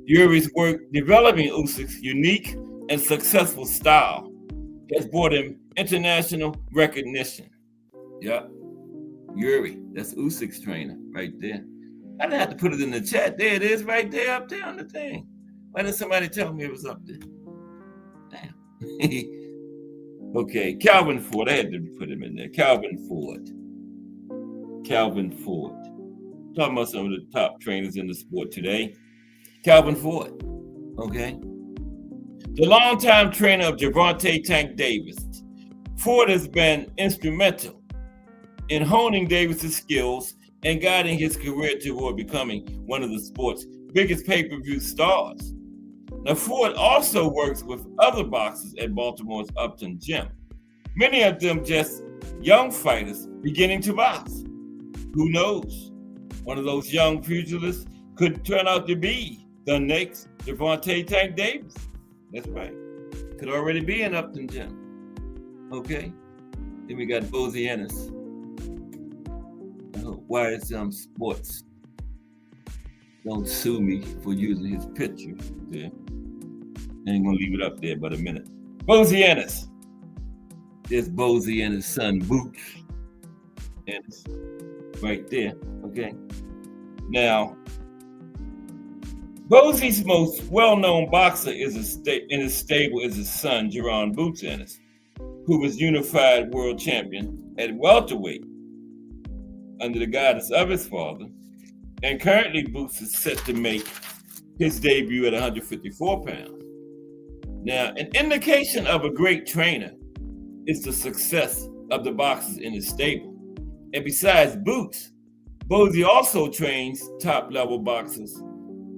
Yuri's work developing Usyk's unique and successful style has brought him international recognition. Yeah, Yuri, that's Usyk's trainer right there. I didn't have to put it in the chat. There it is right there up there on the thing. Why didn't somebody tell me it was up there? Damn. Okay, Calvin Ford. I had to put him in there. Calvin Ford. Talking about some of the top trainers in the sport today. Calvin Ford. Okay. The longtime trainer of Gervonta Tank Davis, Ford has been instrumental in honing Davis's skills and guiding his career toward becoming one of the sport's biggest pay-per-view stars. Now, Ford also works with other boxers at Baltimore's Upton Gym, many of them just young fighters beginning to box. Who knows? One of those young pugilists could turn out to be the next Gervonta Tank Davis. That's right. Could already be in Upton Gym. Okay. Then we got Bozy Ennis. YSM Sports. Don't sue me for using his picture there. I ain't gonna leave it up there but a minute. Bozy Ennis. There's Bozy and his son Boots Ennis. Right there. Okay. Now, Bosie's most well-known boxer in his stable is his son, Jerron Boots Ennis, who was unified world champion at welterweight under the guidance of his father. And currently, Boots is set to make his debut at 154 pounds. Now, an indication of a great trainer is the success of the boxers in his stable. And besides Boots, Bosie also trains top-level boxers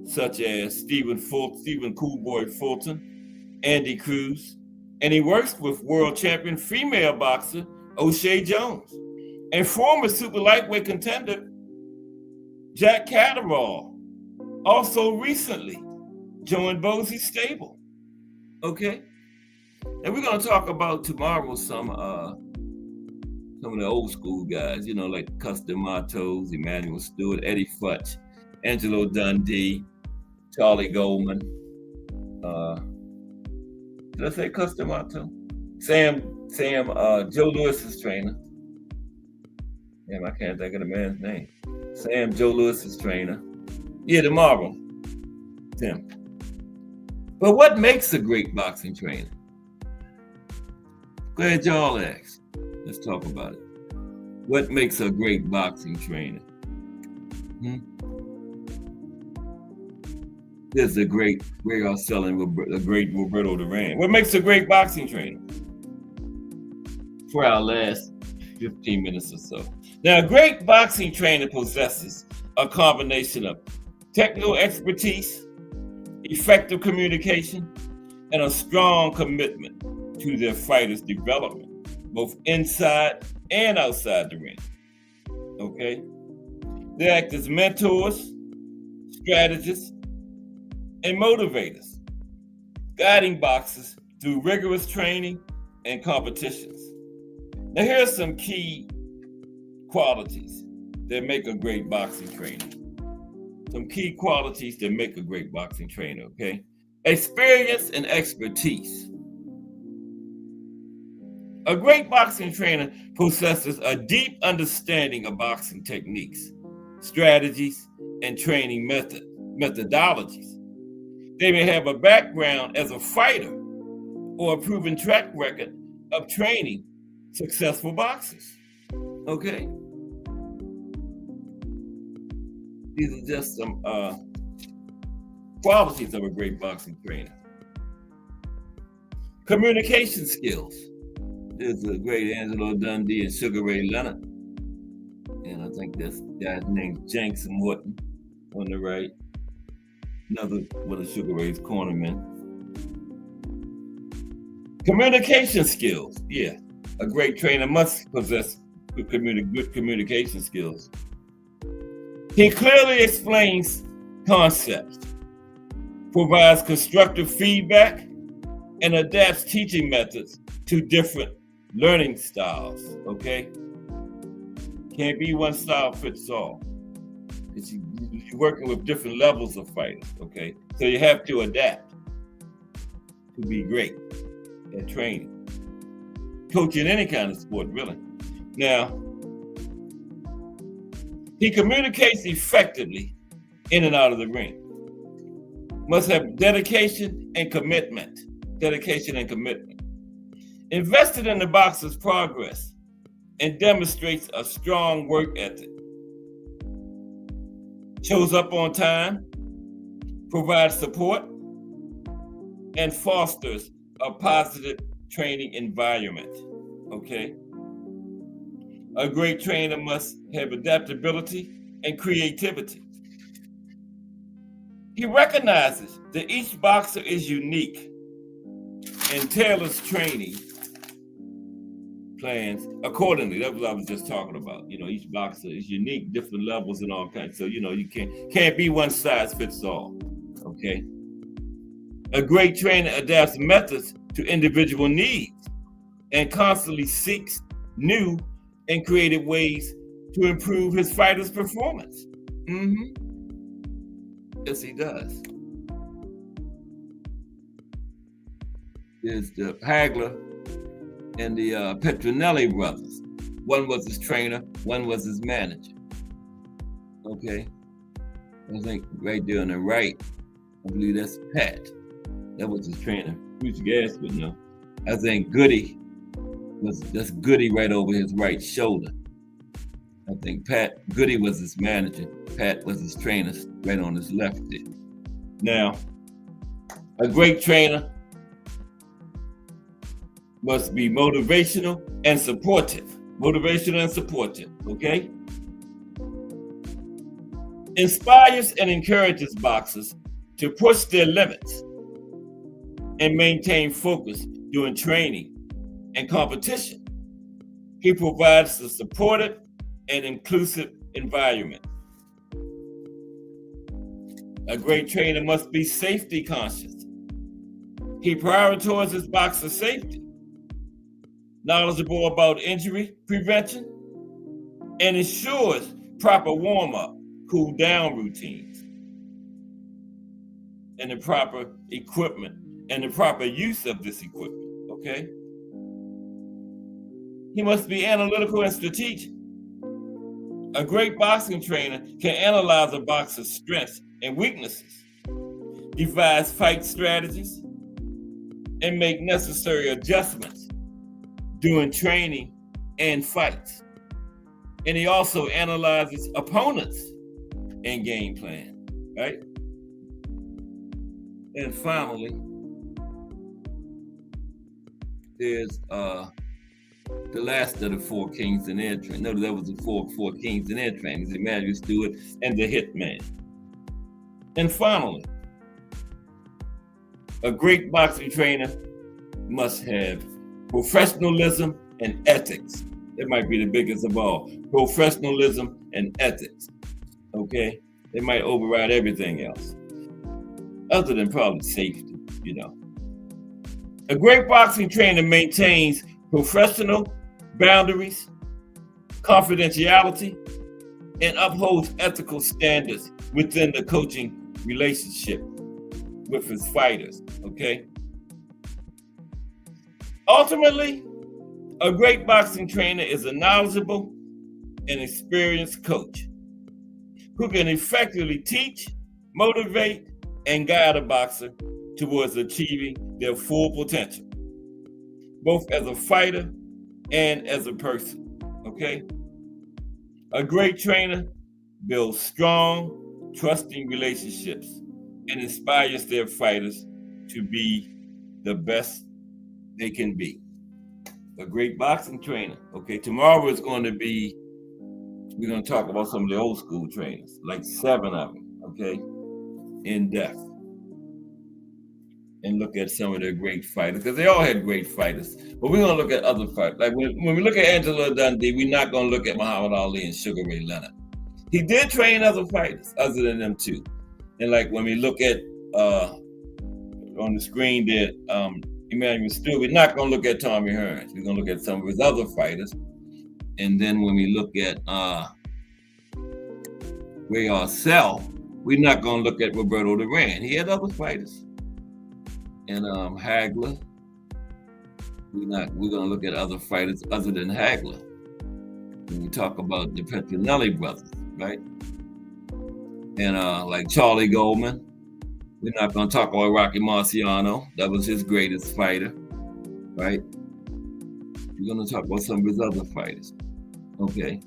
such as Stephen Coolboy Fulton, Andy Cruz, and he works with world champion female boxer O'Shea Jones and former super lightweight contender Jack Catterall also recently joined Bosie's stable. Okay, and we're going to talk about tomorrow some of the old school guys, like Custom Matos, Emmanuel Stewart, Eddie Futch, Angelo Dundee, Charlie Goldman. Did I say Custom Mato? Sam, Joe Lewis's trainer. Damn, I can't think of the man's name. Sam, Joe Lewis's trainer. Yeah, tomorrow, Tim. But what makes a great boxing trainer? Glad y'all asked. Let's talk about it. What makes a great boxing trainer? There's a great Ray Arcel and a great Roberto Duran. What makes a great boxing trainer? For our last 15 minutes or so. Now, a great boxing trainer possesses a combination of technical expertise, effective communication, and a strong commitment to their fighters' development, both inside and outside the ring. Okay? They act as mentors, strategists, and motivators, guiding boxers through rigorous training and competitions. Now, here are some key qualities that make a great boxing trainer. Some key qualities that make a great boxing trainer, okay? Experience and expertise. A great boxing trainer possesses a deep understanding of boxing techniques, strategies, and training methodologies. They may have a background as a fighter or a proven track record of training successful boxers. Okay? These are just some qualities of a great boxing trainer. Communication skills. There's a great Angelo Dundee and Sugar Ray Leonard. And I think this guy's named Jenks Morton on the right. Another one of Sugar Ray's cornermen. Communication skills. Yeah, a great trainer must possess good communication skills. He clearly explains concepts, provides constructive feedback, and adapts teaching methods to different learning styles, okay? Can't be one style fits all. You're working with different levels of fighters, okay? So you have to adapt to be great at training. Coaching any kind of sport, really. Now, he communicates effectively in and out of the ring. Must have dedication and commitment. Invested in the boxer's progress and demonstrates a strong work ethic. Shows up on time, provides support, and fosters a positive training environment, okay? A great trainer must have adaptability and creativity. He recognizes that each boxer is unique and tailors training plans accordingly. That's what I was just talking about. Each boxer is unique, different levels and all kinds. So, you can't be one size fits all, okay? A great trainer adapts methods to individual needs and constantly seeks new and creative ways to improve his fighter's performance. Yes, he does. There's the Hagler and the Petronelli brothers. One was his trainer, one was his manager. Okay? I think right there on the right, I believe that's Pat. That was his trainer. Who's gas with no? I think Goody that's Goody right over his right shoulder. I think Goody was his manager. Pat was his trainer right on his left there. Now, a great trainer must be motivational and supportive. Motivational and supportive, okay? Inspires and encourages boxers to push their limits and maintain focus during training and competition. He provides a supportive and inclusive environment. A great trainer must be safety conscious. He prioritizes boxer safety, knowledgeable about injury prevention, and ensures proper warm-up, cool-down routines, and the proper equipment and the proper use of this equipment, okay? He must be analytical and strategic. A great boxing trainer can analyze a boxer's strengths and weaknesses, devise fight strategies, and make necessary adjustments during training and fights. And he also analyzes opponents and game plan, right? And finally, there's the last of the four kings in air training. No, that was the four kings in air training, the Emmanuel Stewart and the Hitman. And finally, a great boxing trainer must have professionalism and ethics. That might be the biggest of all. Professionalism and ethics, okay? They might override everything else, other than probably safety, you know. A great boxing trainer maintains professional boundaries, confidentiality, and upholds ethical standards within the coaching relationship with his fighters, okay? Ultimately, a great boxing trainer is a knowledgeable and experienced coach who can effectively teach, motivate, and guide a boxer towards achieving their full potential, both as a fighter and as a person, okay? A great trainer builds strong, trusting relationships and inspires their fighters to be the best they can be. A great boxing trainer, okay? Tomorrow is going to be, we're going to talk about some of the old school trainers, like 7 of them, okay? In depth. And look at some of their great fighters, because they all had great fighters. But we're going to look at other fighters. Like when we look at Angelo Dundee, we're not going to look at Muhammad Ali and Sugar Ray Leonard. He did train other fighters other than them too. And like when we look at, on the screen there, Emmanuel Stewart, we're not going to look at Tommy Hearns. We're going to look at some of his other fighters. And then when we look at Ray Arcel, we're not going to look at Roberto Duran. He had other fighters. And Hagler, we're going to look at other fighters other than Hagler. When we talk about the Petronelli brothers, right? And like Charlie Goldman, we're not going to talk about Rocky Marciano. That was his greatest fighter, right? We're going to talk about some of his other fighters, okay?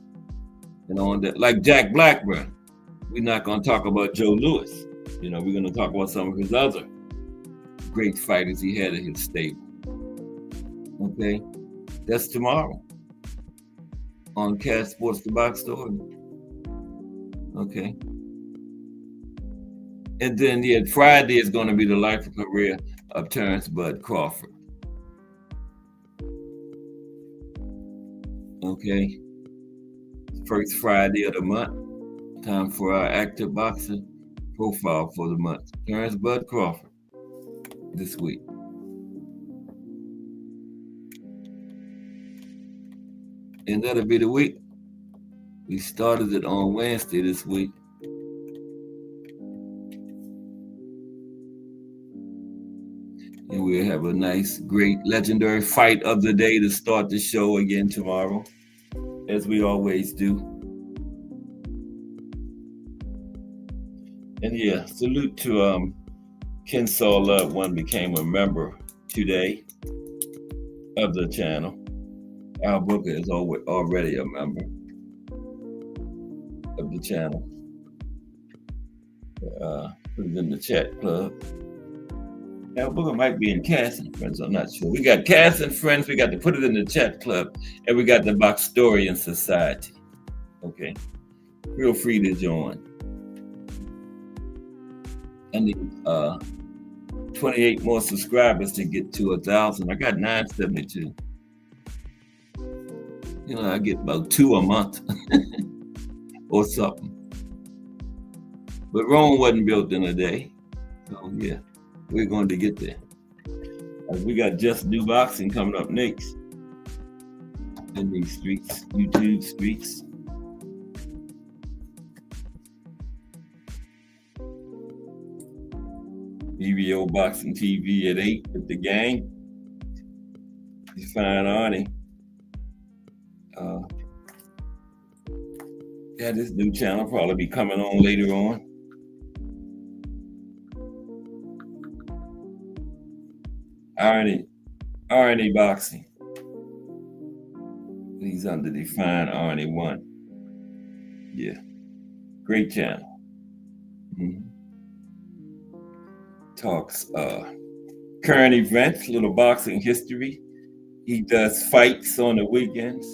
And on that, like Jack Blackburn, we're not going to talk about Joe Louis. You know, we're going to talk about some of his other great fighters he had in his stable. Okay, that's tomorrow on Cat Sports The Box Story. Okay, and then Friday is going to be the life and career of Terrence Bud Crawford. Okay, first Friday of the month. Time for our active boxer profile for the month. Terrence Bud Crawford. This week. And that'll be the week. We started it on Wednesday this week. And we'll have a nice, great, legendary fight of the day to start the show again tomorrow, as we always do. And salute to Kensaw Love One became a member today of the channel. Al Booker is already a member of the channel. Put it in the chat club. Al Booker might be in Cast and Friends, I'm not sure. We got Cast and Friends, we got to put it in the chat club, and we got the Boxtorian Society. Okay. Feel free to join. I need 28 more subscribers to get to 1,000. I got 972. You know, I get about 2 a month or something. But Rome wasn't built in a day. So yeah, we're going to get there. We got Just New Boxing coming up next in these streets, YouTube streets. BBO Boxing TV at 8 with the gang. Define Arnie. Yeah, this new channel probably be coming on later on. Arnie Boxing. He's under Define Arnie 1. Yeah, great channel. Talks current events, little boxing history. He does fights on the weekends.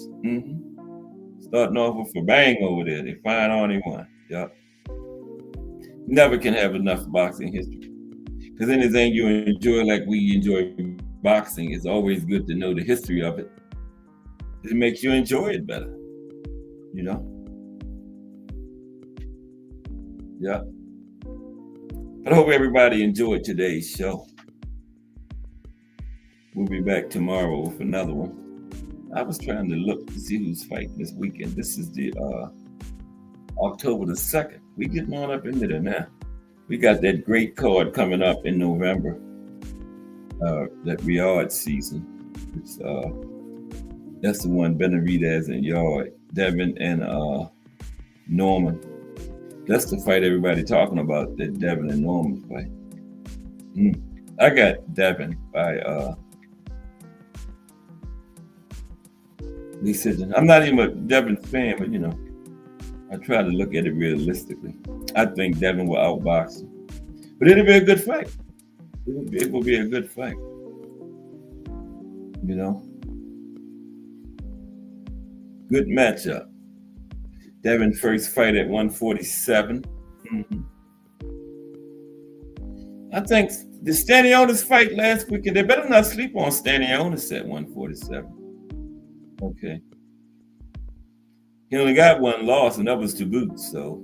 Starting off with a bang over there. They find Arnie 1. Yep. Never can have enough boxing history. Because anything you enjoy like we enjoy boxing, it's always good to know the history of it. It makes you enjoy it better. You know? Yeah. But I hope everybody enjoyed today's show. We'll be back tomorrow with another one. I was trying to look to see who's fighting this weekend. This is the October the 2nd. We getting on up into there now. We got that great card coming up in November. That Riyadh season. It's that's the one Benavidez and Yard, Devin and Norman. That's the fight everybody talking about, that Devin and Norman fight. I got Devin by decision. I'm not even a Devin fan, but you know, I try to look at it realistically. I think Devin will outbox him. But it'll be a good fight. It will be a good fight. You know? Good matchup. Devin first fight at 147. I think the Stanionis fight last weekend, they better not sleep on Stanionis at 147. Okay. He only got one loss, and that was to boot, so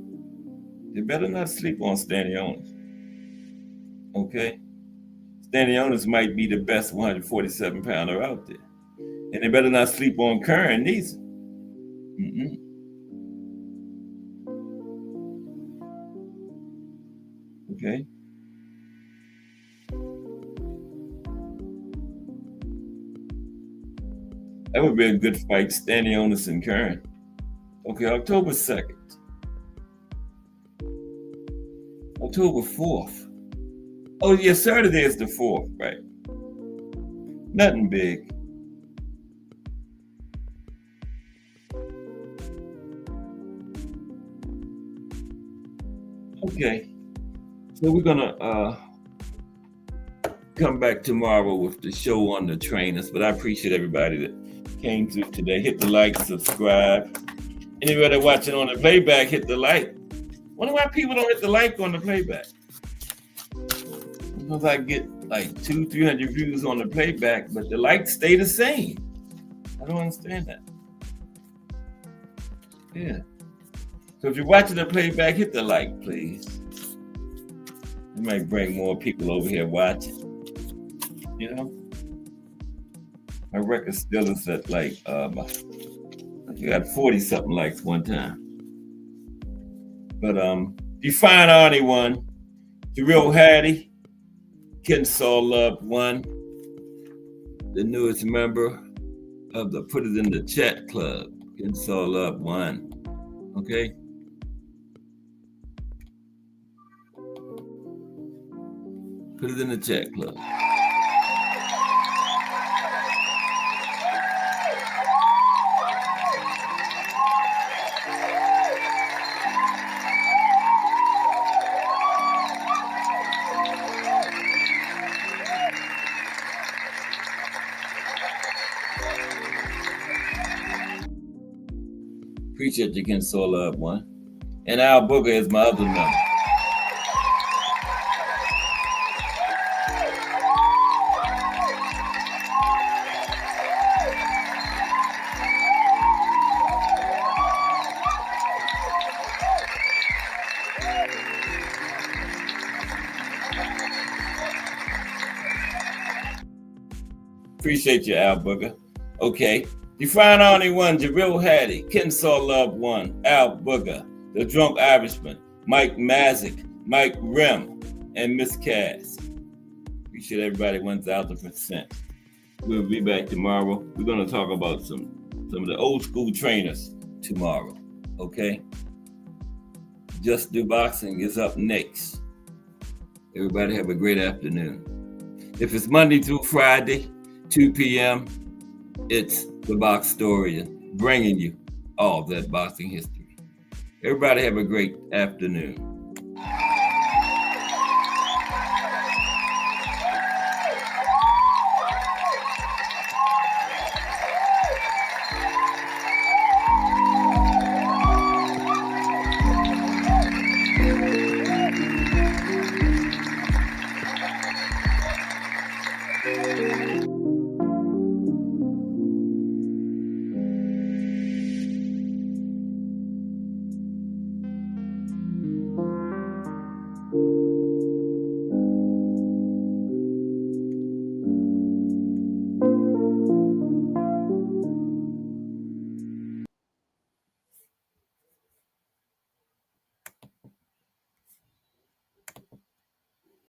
they better not sleep on Stanionis. Okay? Stanionis might be the best 147-pounder out there. And they better not sleep on Curran either. Okay? That would be a good fight, Stanionis and Curran. Okay, October 2nd. October 4th. Oh, yeah, Saturday is the 4th, right? Nothing big. Okay, so we're gonna come back tomorrow with the show on the trainers, but I appreciate everybody that came through today. Hit the like, subscribe. Anybody watching on the playback, hit the like. Wonder why people don't hit the like on the playback. Because I get like 200-300 views on the playback, but the likes stay the same. I don't understand that. Yeah. So if you're watching the playback, hit the like, please. It might bring more people over here watching. You know? My record still is at like, you got 40-something likes one time. But Define Arnie 1, The Real Hattie, Kensaw Love 1, the newest member of the Put It in the Chat Club, Kensaw Love 1. Okay? Put it in the chat club. Appreciate you, Kensaw Love One. And Al Booger is my other number. Appreciate you, Al Booger. Okay. Define only one, Jabril Hattie, Kensaw Love One, Al Booger, The Drunk Irishman, Mike Mazik, Mike Rim, and Miss Cass. Appreciate everybody 1,000%. We'll be back tomorrow. We're going to talk about some of the old school trainers tomorrow. Okay? Just Do Boxing is up next. Everybody have a great afternoon. If it's Monday through Friday, 2 p.m., it's The Boxtorian, bringing you all of that boxing history. Everybody have a great afternoon.